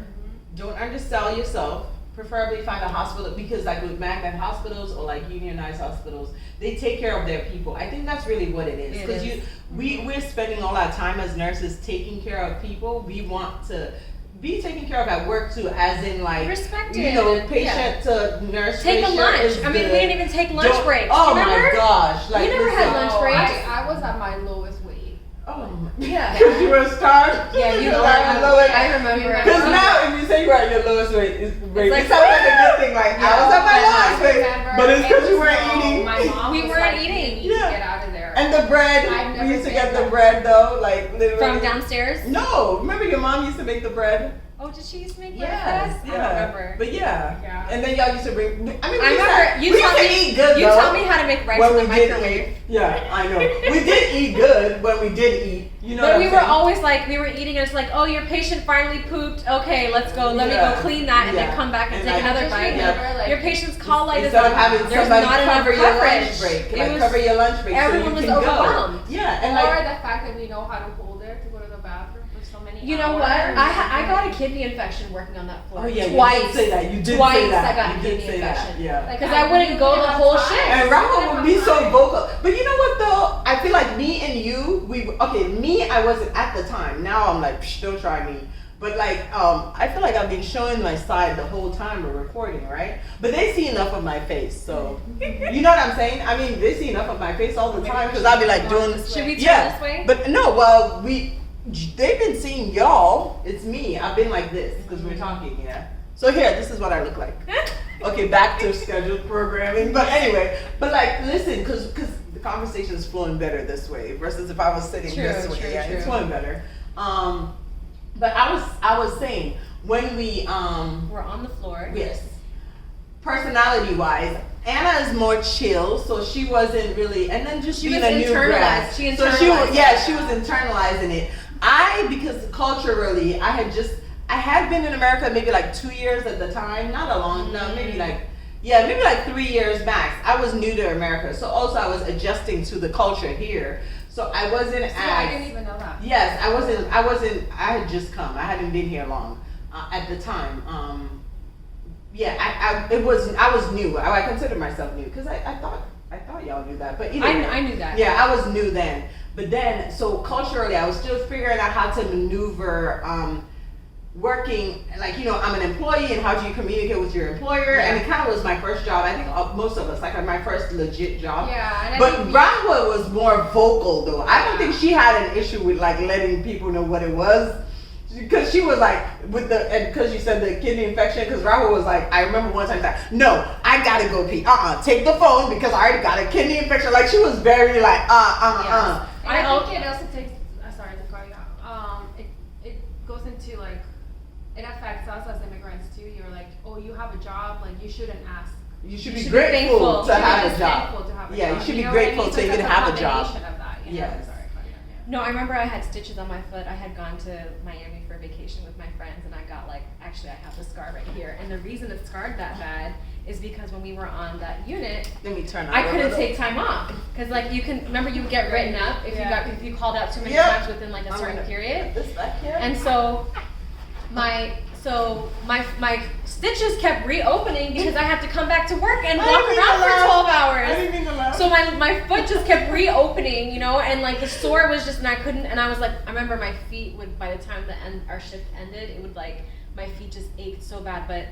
Don't undersell yourself. Preferably find a hospital, because like with magnet hospitals or like unionized hospitals, they take care of their people. I think that's really what it is. It Because is. we're spending all our time as nurses taking care of people. We want to be taken care of at work too, as in like Respected. you know, Yeah. patient to nurse Take a ratio lunch. is I mean, we good. didn't even take lunch Don't- breaks. Oh Remember? my gosh! Like We never listen, had lunch So breaks. I was at my lowest weight. Oh, Yeah. because you were starved. Yeah, you were were. at the lowest. I remember. Because now, if you say you're at your lowest weight, it like, sounds like a good thing. Like I was at my lowest weight, but it's because you weren't eating. My mom We was weren't like, eating. You need Yeah. to get out of there. And the bread, I've we never used to said get the that. bread though, like literally. From downstairs? No, remember your mom used to make the bread. Oh, did she used to make Yes, breakfast? yeah. I don't remember. But yeah. Yeah. And then y'all used to bring. I mean, I we remember you used taught to me. eat good You though. taught me how to make rice when in the we did microwave. eat. Yeah, I know. We did eat good when we did eat. You know. But what we I'm were saying? always like, we were eating and it's like, oh, your patient finally pooped. Okay, let's go. Let me Yeah. go clean that and Yeah. then come back and And take like- another Just bite. remember, like, Your patient's call light is Instead on. of having There's somebody not enough cover your coverage. lunch break, It like was- cover your lunch break, everyone so was you can overwhelmed. go. Yeah, and or like the fact that we know how to hold it to go to the bathroom for so many You know hours. what? I got a kidney infection working on that floor. oh yeah, Twice. you did say that. You did Twice say that. I got you a did kidney say that. infection. Yeah. Like, 'Cause I wouldn't go the have whole time. shift. And I Rahul didn't would have be so time. vocal. But you know what though? I feel like me and you, I wasn't at the time. Now I'm like, psh, don't try me. But like, I feel like I've been showing my side the whole time we're recording, right? But they see enough of my face, so you know what I'm saying? I mean, they see enough of my face all the time because I'll be like doing. Should we turn Yeah, this way? but no. Well, they've been seeing y'all. It's me. I've been like this because we're talking. Yeah. So here, this is what I look like. Okay, back to scheduled programming. But anyway, but like, listen, because the conversation is flowing better this way versus if I was sitting this way. Yeah, it's flowing better. But I was saying when we We're on the floor. yes, personality wise, Anna is more chill, so she wasn't really, and then just She being was a new internalized. grad. She So she was, internalized yeah, it. she was internalizing it. Because culturally, I had been in America maybe like 2 years at the time, not a long, no, maybe like 3 years max. I was new to America, so also I was adjusting to the culture here. So I wasn't See, I as, didn't even know that. yes, I had just come. I hadn't been here long at the time. I was new. I consider myself new because I thought y'all knew that, but anyway. I knew that. Yeah, I was new then. But then, so culturally, I was still figuring out how to maneuver working, like, I'm an employee, and how do you communicate with your employer? Yeah. And it kind of was my first job. I think most of us, like, my first legit job. Yeah, and I But think Rahua was more vocal, though. I don't think she had an issue with, like, letting people know what it was. Because she was like, and because you said the kidney infection, because Rahul was like, I remember one time, like, no, I gotta go pee. Take the phone because I already got a kidney infection. Like, she was very like, And I think it also takes, sorry to call you out, it goes into like, it affects us as immigrants too. You're like, oh, you have a job, like you shouldn't ask. You should be grateful to have a job. Thankful to have a Yeah, job. you should be know what I grateful mean? to So even it's have a job. combination of that, you know? Yes. Sorry, Claudia, yeah. No, I remember I had stitches on my foot. I had gone to Miami for vacation with my friends, and I got like, actually, I have the scar right here. And the reason it scarred that bad is because when we were on that unit, Let me turn. I couldn't take time off because like you can remember you would get written up if you called out too many Yeah. times within like a certain period. This back here. And so my stitches kept reopening because I had to come back to work and walk around for 12 hours. I didn't mean to laugh. So my foot just kept reopening, and like the sore was just, and I couldn't, and I was like, I remember my feet would, by the time our shift ended, it would like, my feet just ached so bad, but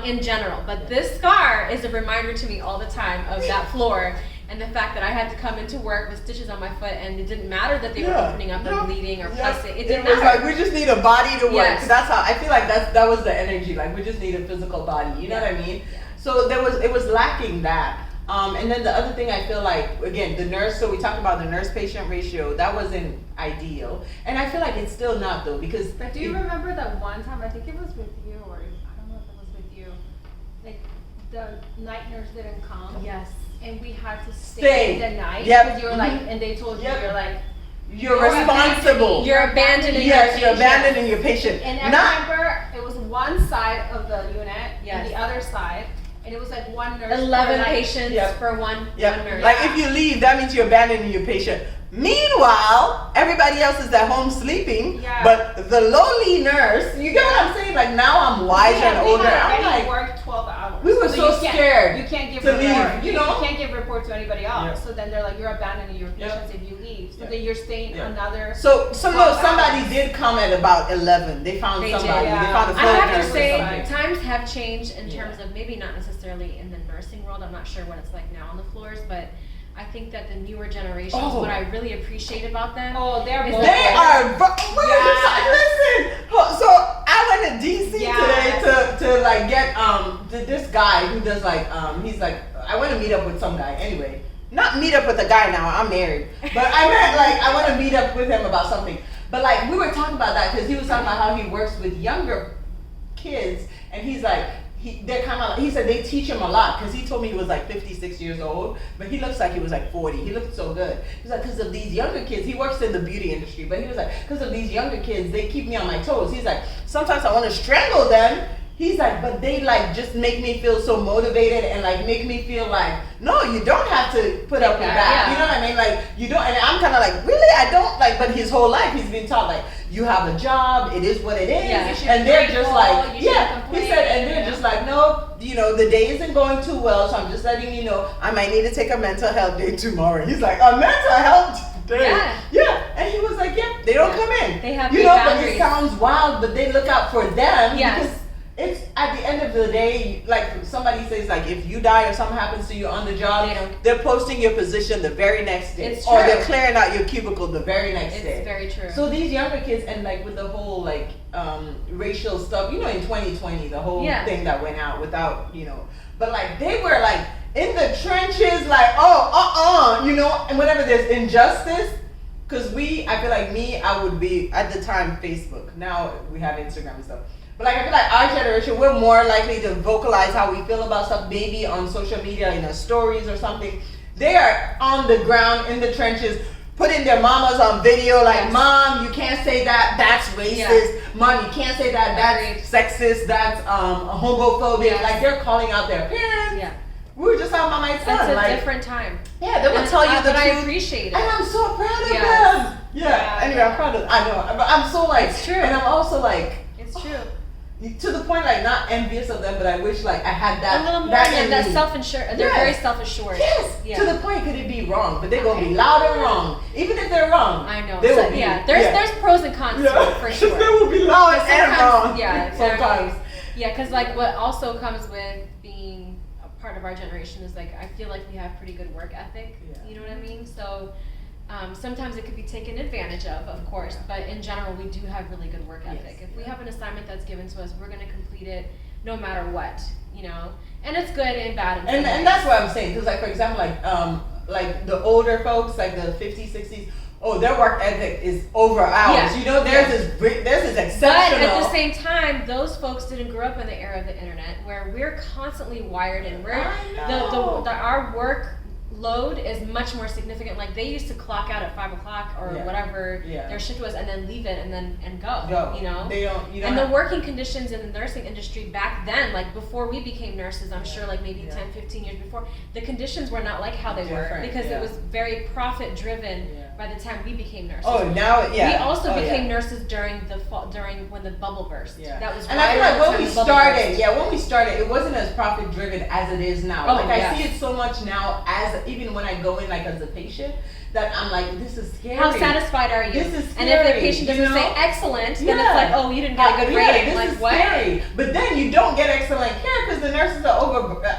in general. But this scar is a reminder to me all the time of that floor and the fact that I had to come into work with stitches on my foot, and it didn't matter that they were opening up and bleeding or plastic. It didn't was matter. like, we just need a body to work. Yes. That's how I feel like that was the energy. Like, we just need a physical body. You know what I mean? Yeah. So it was lacking that. And then the other thing I feel like, again, the nurse, so we talked about the nurse-patient ratio, that wasn't ideal. And I feel like it's still not, though, because... But do you remember that one time, I think it was with you, or I don't know if it was with you, like the night nurse didn't come? Yes. And we had to stay the night? Yep. Because you were like, and they told you, Yep. you're like... You're responsible. You're abandoning Yes, your you're patient. abandoning your patient. And I remember it was one side of the unit, and the other side, and it was like one nurse 11 per patients Yep. for one Yep. nurse. Like, if you leave, that means you're abandoning your patient. Meanwhile, everybody else is at home sleeping, Yeah. but the lowly nurse, you get what I'm saying? Like, now I'm wiser and older. I'm like, worked 12 hours. we were so you can't- scared You can't give to report. leave, you know? You can't give report to anybody else. Yeah. So then they're like, you're abandoning your Yeah. patients if you leave. So Yeah. then you're staying Yeah. another. So no, 12 somebody hours. did come at about 11. They found They somebody. did, They yeah. found a I float have nurse to or say, something. times have changed in Yeah. terms of maybe not necessarily in the nursing world. I'm not sure what it's like now on the floors, but I think that the newer generations, what I really appreciate about them, Oh, they're Is both. They are. Yeah. Listen. So I went to DC Yes. today to like get this guy who does like he's like, I want to meet up with some guy anyway. Not meet up with a guy now. I'm married, but I meant like I want to meet up with him about something. But like we were talking about that because he was talking about how he works with younger kids, and he's like. They're kind of. He said they teach him a lot because he told me he was like 56 years old, but he looks like he was like 40. He looked so good. He's like, because of these younger kids. He works in the beauty industry, but he was like, because of these younger kids, they keep me on my toes. He's like, sometimes I want to strangle them. He's like, but they like just make me feel so motivated and like make me feel like, no, you don't have to put up with that. Yeah. You know what I mean? Like you don't. And I'm kind of like, really? I don't like. But his whole life he's been taught like, you have a job. It is what it is. Yeah. You should And be they're grateful, just like, you shouldn't yeah. He complain, said, and they're you know? just like, no, the day isn't going too well, so I'm just letting you know I might need to take a mental health day tomorrow. He's like, a mental health day? Yeah. And he was like, yeah, they don't come in. They have you big know, but boundaries. it sounds wild, but they look out for them. Yes. Because it's at the end of the day, like somebody says, like if you die or something happens to you on the job, they're posting your position the very next day, It's or true. they're clearing out your cubicle the very next day. It's very true. So these younger kids, and like with the whole like racial stuff, in 2020, the whole thing that went out without, but like they were like in the trenches, like and whenever there's injustice, because I feel like I would be at the time Facebook. Now we have Instagram and stuff. But like I feel like our generation, we're more likely to vocalize how we feel about stuff, maybe on social media, in our stories or something. They are on the ground in the trenches, putting their mamas on video, like, Mom, you can't say that, that's racist. Mom, you can't say that, that's sexist, that's homophobic. Yes. Like they're calling out their parents. Yeah. We were just out by my son. It's a like, different time. Yeah, they would tell you the but truth. I appreciate it. And I'm so proud of Yes. them. Yeah. Anyway, I'm proud of. I know, but I'm so like. It's true. And I'm also like. It's true. to the point like not envious of them, but I wish like I had that. A little more that than in that me. self-assured. They're Yes. very self-assured. Yes. Yeah. To the point, could it be wrong? But they're gonna be loud and wrong, even if they're wrong. I know. They So, will be, yeah, there's pros and cons to it, for sure. They will be loud But and sometimes- wrong. yeah, exactly. Sometimes. Yeah, because like what also comes with being a part of our generation is like I feel like we have pretty good work ethic. Yeah. You know what I mean? So sometimes it could be taken advantage of course, but in general we do have really good work ethic. Yes. If we have an assignment that's given to us, we're going to complete it no matter what, you know. And it's good and bad. In some And ways. that's what I'm saying, because like for example, like the older folks, like the 50s, 60s, oh, their work ethic is over ours. Yeah. You know, theirs is But exceptional. at the same time, those folks didn't grow up in the era of the internet, where we're constantly wired and we're I know. our work load is much more significant. Like they used to clock out at 5 o'clock or Yeah. whatever Yeah. their shift was, and then leave it and go. Go. You know. They don't. You don't And the have- working conditions in the nursing industry back then, like before we became nurses, I'm sure like maybe Yeah. 10, 15 years before, the conditions were not like how they were Different, because yeah. it was very profit driven Yeah. by the time we became nurses. Oh, now yeah. We also Oh, became yeah. nurses during the fall, during when the bubble burst. Yeah. That was And right I feel around like the when time we the bubble started, burst. yeah, when we started, it wasn't as profit driven as it is now. Oh, like I yes. see it so much now as even when I go in like as a patient that I'm like, this is scary. How satisfied are you? This is and if the scary, patient you doesn't say know? excellent, then Yeah. it's like, oh, you didn't get a good rating. This Like is what? scary. But then you don't get excellent care because the nurses are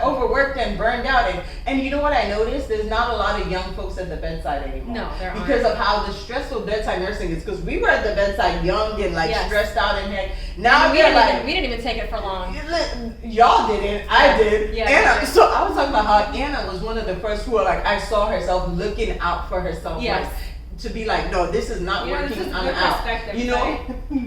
overworked and burned out. And you know what I noticed? There's not a lot of young folks at the bedside anymore. No, there aren't. Because of how the stressful bedside nursing is. Because we were at the bedside young and like Yes. stressed out and heck. Now we we're didn't like, even, we didn't even take it for long. y'all didn't. I did. Yeah, Anna. you did. So I was talking about how Anna was one of the first who were like, I saw herself looking out for herself. Yes. Like, to be like, no, this is not You know, working. this is I'm good out. perspective, You know? right?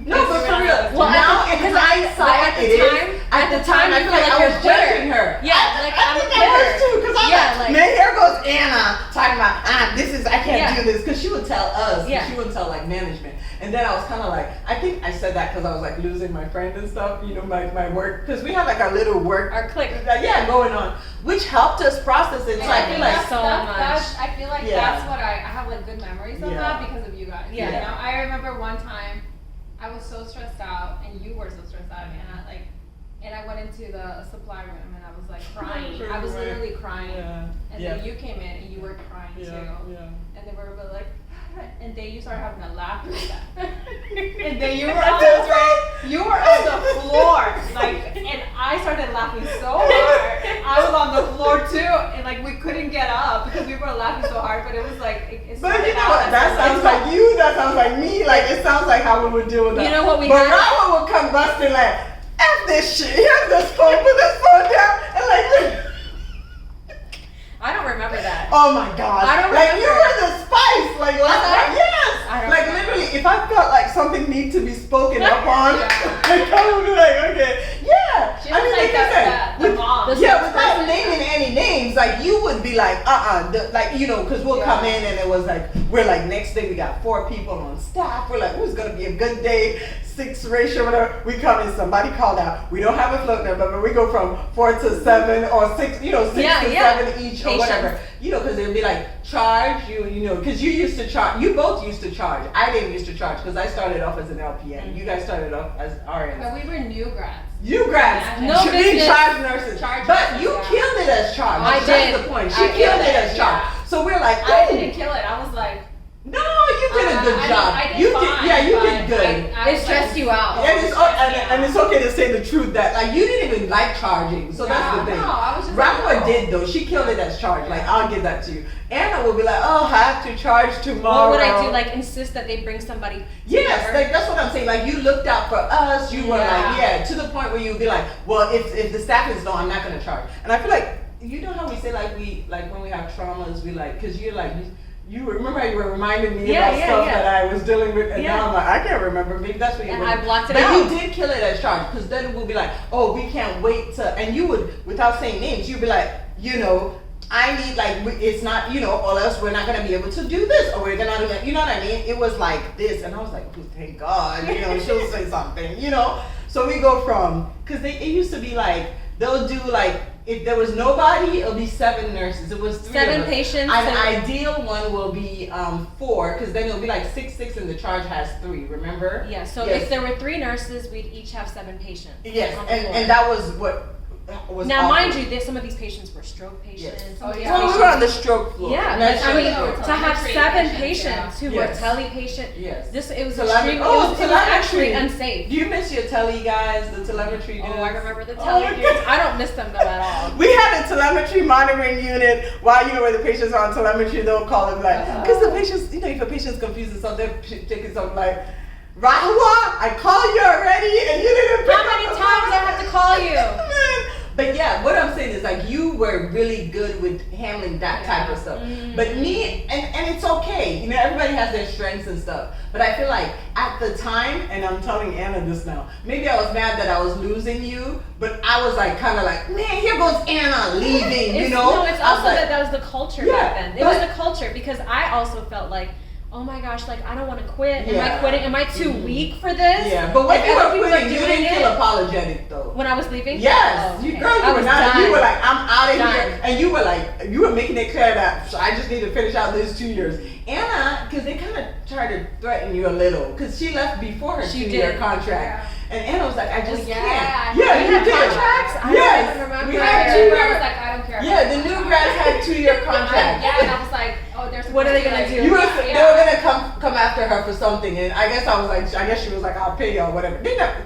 No, but for real. Well, now at the- in because hindsight, at the it is. time- At the time, I you feel like I you're was a quitter. judging her. Yeah, like I I'm a think I was quitter. too, because I'm Yeah, like, like- man, here goes Anna talking about, this is, I can't Yeah. do this, because she would tell us, Yeah. she wouldn't tell like management. And then I was kind of like, I think I said that because I was like losing my friend and stuff, you know, my work, because we had like our little work, Our clique. going on, which helped us process it. So I feel like, so much. I feel like Yeah. that's what I have like good memories of Yeah. that because of you guys. Yeah. You know, I remember one time I was so stressed out and you were so stressed out and I went into the supply room and I was like crying. I was literally crying. And then you came in and you were crying too. And they were like, and then you started having a laugh and stuff. And then you were on the floor, like, and I started laughing so hard. I was on the floor too, and like we couldn't get up because we were laughing so hard. But it was like, it but started you know out what? as That a sounds laugh. like you. That sounds like me. Like it sounds like how we would deal with that. You know what we But had? Robert would come busting like, F this shit. Here's this phone. Put this phone down. And like, I don't remember that. oh my god. I don't like you remember. were the spice. Like last I- night. Yes. I don't Like remember. literally, if I felt like something needs to be spoken up on, Yeah. like I would be like, okay, yeah. She was like like I said, the with- mom. Yeah, without naming any names, like you would be like, like you know, because we'll come in and it was like we're like next day we got 4 people on staff. We're like, it's gonna be a good day, 6 ratio, whatever. We come in, somebody called out. We don't have a float number, but we go from 4 to 7 or 6, you know, 6 Yeah, to yeah. 7 each or Patience. whatever. You know, because they'd be like charge you know, because you used to charge. You both used to charge. I didn't used to charge because I started off as an LPN. You guys started off as RNs. But we were new grads. You grads, No should be business. charge nurses, Charge but nurses, you yeah. killed it as charge. I That's did. the point. I She killed killed it it, as charge. yeah. So we're like, I ooh. didn't kill it. I was like, No, you did a good job. I did You fine, did, yeah, you did but good. I It was stressed like, you out. and it's and it's okay to say the truth that like you didn't even like charging. So that's the thing. No, I was just Rafa like, did though. She killed it as charge. Like I'll give that to you. Anna will be like, oh, I have to charge tomorrow. What would I do? Like insist that they bring somebody? Yes, over? like that's what I'm saying. Like you looked out for us. You were like, Yeah. to the point where you'd be like, well, if the staff is low, I'm not gonna charge. And I feel like you know how we say like when we have traumas, we like because you're like you remember how you were reminding me Yeah, about yeah, stuff yeah. that I was dealing with, and Yeah. now I'm like I can't remember. Maybe that's what you. And were. I blocked it but out. you did kill it as charge because then we'll be like, oh, we can't wait to, and you would without saying names, you'd be like, you know. I need it's not or else we're not gonna be able to do this or we're gonna do you know what I mean? It was like this and I was like, oh, thank God, she'll say something, So we go from because it used to be like they'll do like if there was nobody, it'll be 7 nurses. It was 3 7 of us. patients. An so- ideal one will be 4, because then it'll be like 6, and the charge has 3. Remember? Yeah. So Yes. if there were 3 nurses, we'd each have 7 patients. Yes, on the floor. and that was what was. Now, offered. mind you, some of these patients were stroke patients. Yes. Some of these yeah. Well, we patients- were on the stroke floor. Yeah, Med but I mean, surg floor. to have Telemetry 7 patients, patients who Yes. were tele-patient, Yes. it was Telemetry- extremely, oh, it was actually telemetry. unsafe. Do you miss your tele guys, the telemetry dudes? Oh, I remember the Oh, tele my dudes. God. I don't miss them though at all. We had a telemetry monitoring unit. While where the patients are on telemetry, they'll call them like, because the patients, if a patient's confused and something, they're taking something like, Rahua, I called you already and you didn't pick How up many the times phone." I have to call you? Man. But yeah, what I'm saying is like you were really good with handling that type of stuff. But me, and it's okay. Everybody has their strengths and stuff. But I feel like at the time, and I'm telling Anna this now, maybe I was mad that I was losing you, but I was like kind of like, man, here goes Anna leaving, No, it's I was also like, that was the culture Yeah, back then. It was but- the culture because I also felt like, oh my gosh, like I don't want to quit. Am Yeah. I quitting? Am I too Mhm. weak for this? Yeah, but when If you other were people quitting, are you doing didn't it- feel apologetic though. When I was leaving? Yes, Oh, you okay. girl, I you were was not. done. You were like, I'm out of Done. here, and you were making it clear that I just need to finish out these 2 years. Anna, because they kind of tried to threaten you a little, because she left before her She 2-year did. contract, and Anna was like, I just yeah. can't. We Yeah, you had did. contracts? I don't Yes, even remember. we I had was 2-year. like, I don't care. Yeah, the new grads had 2-year contracts. Yeah, and I was like, oh, there's. What are they gonna do? You were, Yeah. They were gonna come after her for something, and I guess I was like, I guess she was like, I'll pay you or whatever. They never,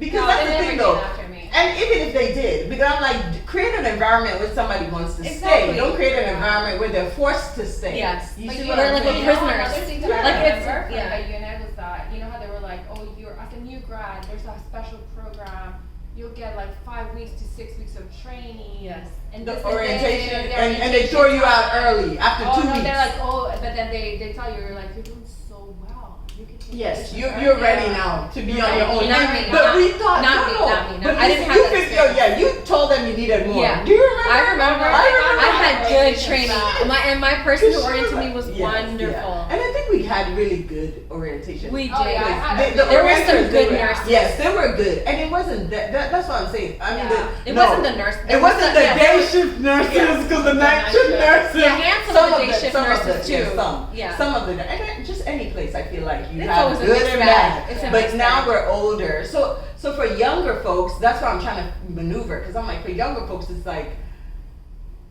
because No, that's they the never thing came though. after me. And even if they did, because I'm like, create an environment where somebody wants to stay. Exactly. Don't create an Yeah. environment where they're forced to stay. Yes. You But see you what know, I'm like with saying? prisoners. Another thing that Yeah. I Like it's- remember yeah. at UNED was that, you know how they were like, oh, you're as a new grad, there's a special program. You'll get like 5 weeks to 6 weeks of training. Yes. And The this orientation, is and they throw you out early after Oh 2 no, weeks. they're like, oh, but then they tell you, you're like, you're doing so well. You can take Yes, this you're and ready that." now to be You're on your ready. own. Not And- me, but not- we thought not me, no. not me, no. But I didn't you, have you that figured, experience. you told them you needed more. Yeah. Do you remember? I remember. I had good training. And my person who oriented me was Yes, wonderful. yeah. And I think we had really good orientation. We Oh, did. yeah, I had They- a- the There were some orienters, good they were- nurses. Yes, they were good, and it wasn't that's what I'm saying. I mean, Yeah. It no. wasn't the nurse. It wasn't the yeah, day shift nurses because the night shift nurses. Yeah, handful Some of the day them, shift some of nurses them, too. yeah, some. Yeah. Some of them, and then just any place I feel like you It's have always a good mixed and bag. bad. It's a But mixed now bag. we're older, so for younger folks, that's what I'm trying to maneuver. Because I'm like, for younger folks, it's like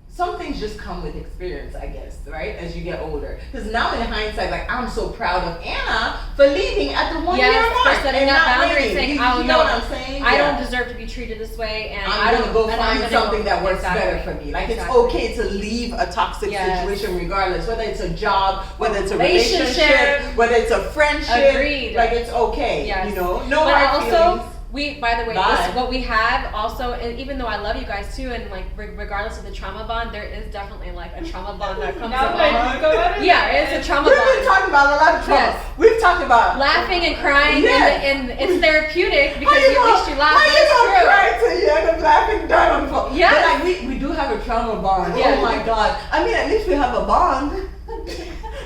some things just come with experience, I guess, right? As you get older. Because now in hindsight, like I'm so proud of Anna for leaving at the 1 year Yes, mark for setting and that not boundary, waiting. saying, You "Oh know no, what I'm saying? I Yeah. don't deserve to be treated this way," and I'm I gonna don't go and I'm find gonna something go- that works Exactly. better for me. Like Exactly. it's okay to leave a toxic Yes. situation regardless, whether it's a job, whether it's a Relationship. relationship, whether it's a friendship. Agreed. Like it's okay, Yes. you know. No But hard also, feelings. by the way, Bye. this, what we have also, and even though I love you guys too, and like regardless of the trauma bond, there is definitely like a trauma bond that comes No, along. but- Yeah, it's a trauma We've been bond. talking about a lot of trauma. Yes. We've talked about Laughing and crying, Yes. and it's therapeutic because How at least you laugh. How But you gonna it's true. cry till you end up laughing down on the phone? Yes. But like we do have a trauma bond. Yeah. Oh my god. I mean, at least we have a bond.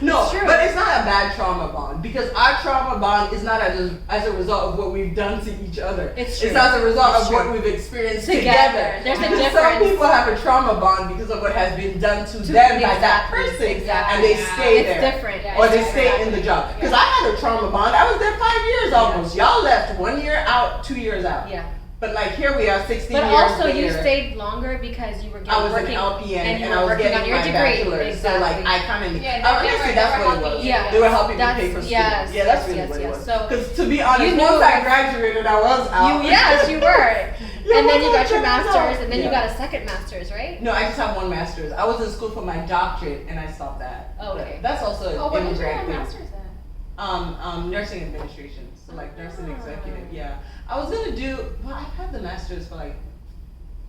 No, It's true. but it's not a bad trauma bond because our trauma bond is not as a result of what we've done to each other. It's true. It's as a result It's of what true. we've experienced Together. together. There's a Because difference. Some people have a trauma bond because of what has been done to them by that Exactly. person, Exactly. and they Yeah. stay It's there. different. Yeah, Or it's they stay different. in the job. Because Yeah. I had a trauma bond. I was there 5 years almost. Y'all left 1 year out, 2 years out. Yeah. But like here we are 16 But years also, you later. stayed longer because you were I was working an LPN and you and were I was working getting on your my degree. bachelor's. Exactly. So like I kind of, Yeah, they honestly were that's what it helping was. you. Yeah. They were helping That's- me pay for school. yes, Yeah, that's yes, really yes, what it yes. was. So, Because to be honest, you knew- once I graduated, I was out. yes, you were. Yeah, And then once you I got your graduated, I was master's, out. and then you Yeah. got a second master's, right? No, I just have one master's. I was in school for my doctorate and I stopped that. Oh, But okay. that's also Oh, an what did you immigrant have a thing. master's in? Nursing administration. So like nursing Ah. executive. Yeah. I was gonna do. Well, I've had the master's for like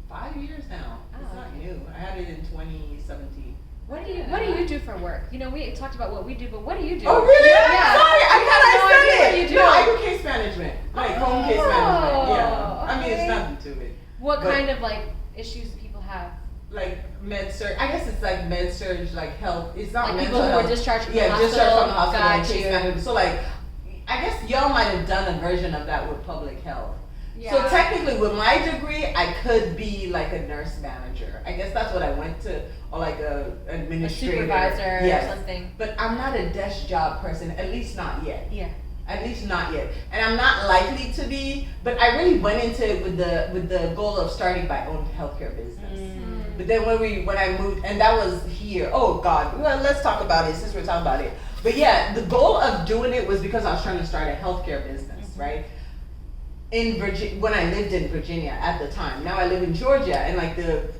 5 years now. It's Oh, not okay. new. I had it in 2017. What do you do for work? You know, we talked about what we do, but what do you do? Oh really? Yeah. Sorry, I thought I had no I idea said what it. you do. No, I do case management, like home case management. Yeah. Oh, I mean, it's okay. nothing to it. What But- kind of like issues do people have? Like med surg. I guess it's like med surg, like health. It's not Like mental people who health. were discharged from Yeah, the hospital. discharged from the hospital. and Got case you. management. So like, I guess y'all might have done a version of that with public health. So technically, with my degree, I could be like a nurse manager. I guess that's what I went to, or like a administrator, supervisor or something. But I'm not a desk job person, at least not yet. Yeah. At least not yet, and I'm not likely to be. But I really went into it with the goal of starting my own healthcare business. But then when I moved, and that was here. Oh God, well, let's talk about it since we're talking about it. But yeah, the goal of doing it was because I was trying to start a healthcare business, right? In Virginia, when I lived in Virginia at the time. Now I live in Georgia, and like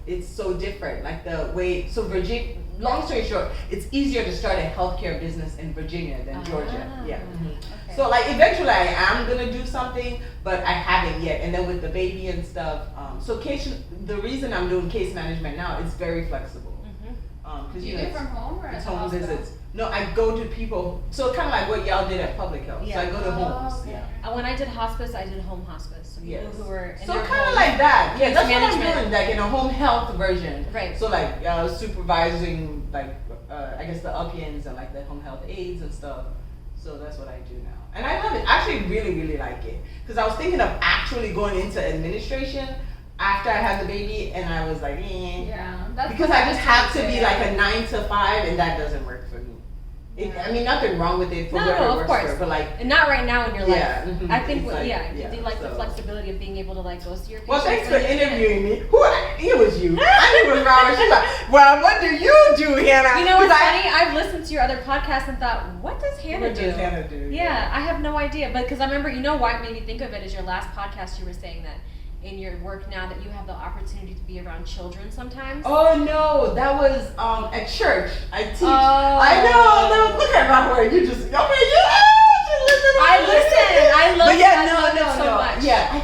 it's so different. Like the way, so Virginia. Long story short, it's easier to start a healthcare business in Virginia than Georgia. Yeah. Okay. So like eventually I am gonna do something, but I haven't yet. And then with the baby and stuff, the reason I'm doing case management now is very flexible. Do you do it from home or it's at the home hospital? visits. No, I go to people. So kind of like what y'all did at public health. Yeah. So I go to homes. Okay. Yeah. When I did hospice, I did home hospice. So people who were in So their kind of homes. like that. Yeah, Case that's what management. I'm doing, like in a home health version. Right. So like supervising, like I guess the UPNs and like the home health aides and stuff. So that's what I do now, and I love it. I actually really, really like it because I was thinking of actually going into administration after I had the baby, and I was like, Yeah, that's because what I just have to was be like a 9 to 5, and that doesn't work for me. I mean, nothing wrong with it for No, whoever of works course. for, but like. And not right now in your life. Yeah, I think, it's like, you do like the so. flexibility of being able to like go see your patients. Well, thanks for when you can. interviewing me. It was you. I knew it was Robert. She's like, well, what do you do, Hannah? You know what's 'Cause funny? I've listened to your other podcasts and thought, what does Hannah What do? does Hannah do? Yeah, I have no idea. But because I remember, you know why it made me think of it is your last podcast you were saying that in your work now that you have the opportunity to be around children sometimes. Oh no, that was at church. I teach. Oh. I know. Look at Robert. You just. I mean, I listen. I love But yeah, that no. so much. Yeah, I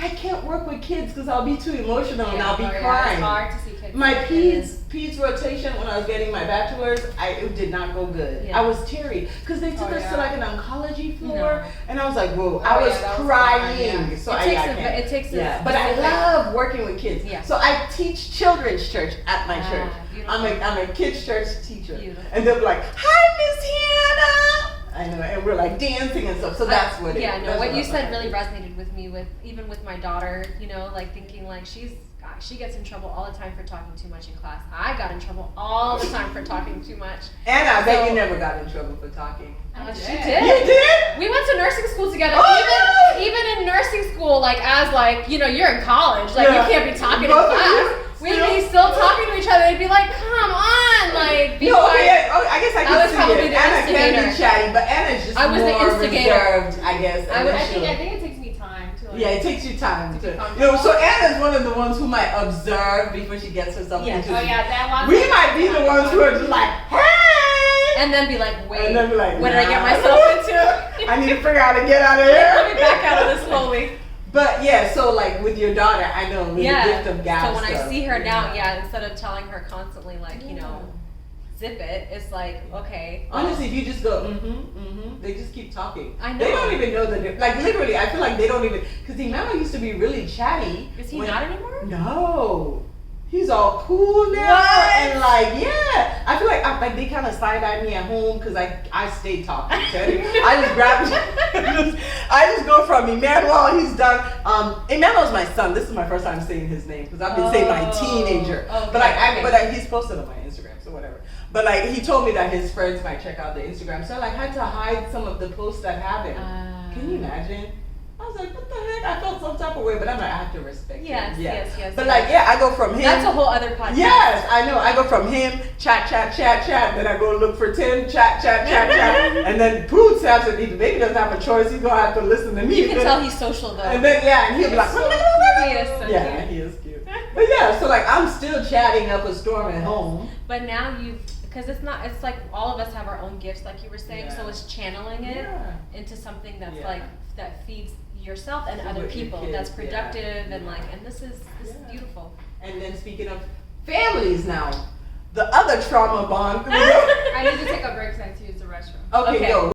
can't work with kids because I'll be too emotional and I'll be It's crying. hard to see kids. My peds rotation when I was getting my bachelor's, it did not go good. Yeah. I was teary because they took us to like an oncology floor, and I was like, whoa, I was that was crying. hard, yeah. So It takes a but I specific- love working with kids. Yeah. So I teach children's church at my church. Beautiful. I'm a kids church teacher, Beautiful. and they're like, "Hi, Miss Hannah." I know, and we're like dancing and stuff. So that's what. Yeah, no. that's What you I'm said like. really resonated with me. Even with my daughter, you know, like thinking like she gets in trouble all the time for talking too much in class. I got in trouble all the time for talking too much. And I bet So- you never got in trouble for talking. She did. You did? We went to nursing school together. Oh, Even in nursing school, like as like you know, you're in college, like Yeah. you can't be talking in Both of class. you We'd still- be still talking to each other. They'd be like, "Come on, like be No, quiet." yeah, I guess I I can was see probably it. the Anna can instigator. be chatty, but Anna's just I was the more instigator. reserved, I guess. and then I she'll- think it takes me time to like. Yeah, it takes you time to. calm You know, down. so Anna's one of the ones who might observe before she gets herself Yes. into. Oh yeah, that one. We might be the ones who are just like, hey, And then be like, "Wait, and then be like, what did I get nah. myself into?" I need to figure out how to get out of Let me here. back out of this slowly. But yeah, so like with your daughter, I know with the gift of gab So when I stuff, see her now, yeah. instead of telling her constantly like, you know, zip it, it's like, okay. Honestly, if you just go, they just keep talking. I know. They don't even know the difference. Like literally, I feel like they don't even, because Imano used to be really chatty. Is he not anymore? No. He's all cool now. What? And like, yeah. I feel like they kind of side-eye me at home because I stay talking. I just grab I just go from Emmanuel, he's done. Emmanuel's my son. This is my first time saying his name because I've been saying my teenager. Okay, But he's posted on my Instagram, so whatever. But like he told me that his friends might check out the Instagram, so I like had to hide some of the posts that have him. Can you imagine? I was like, what the heck? I felt some type of way, but I'm like, I have to respect Yes, him. Yeah. yes. But like, yeah, I go from him. That's a whole other podcast. Yes, I know. I go from him, chat. Then I go look for Tim, chat. And then Poots has to, the baby doesn't have a choice. He's going to have to listen to me. You can tell he's social though. And then, yeah, and he'll be like, He is so yeah, cute. he is cute. But yeah, so like, I'm still chatting up a storm at home. But now because it's like all of us have our own gifts, like you were saying, Yeah. so it's channeling it Yeah. into something that's Yeah. like, that feeds yourself and So other with your people, kids, that's yeah. productive and Yeah. like, and this is Yeah. beautiful. And then speaking of families now, the other trauma bond. I need to take a break so I need to use the restroom. Okay, Okay. go.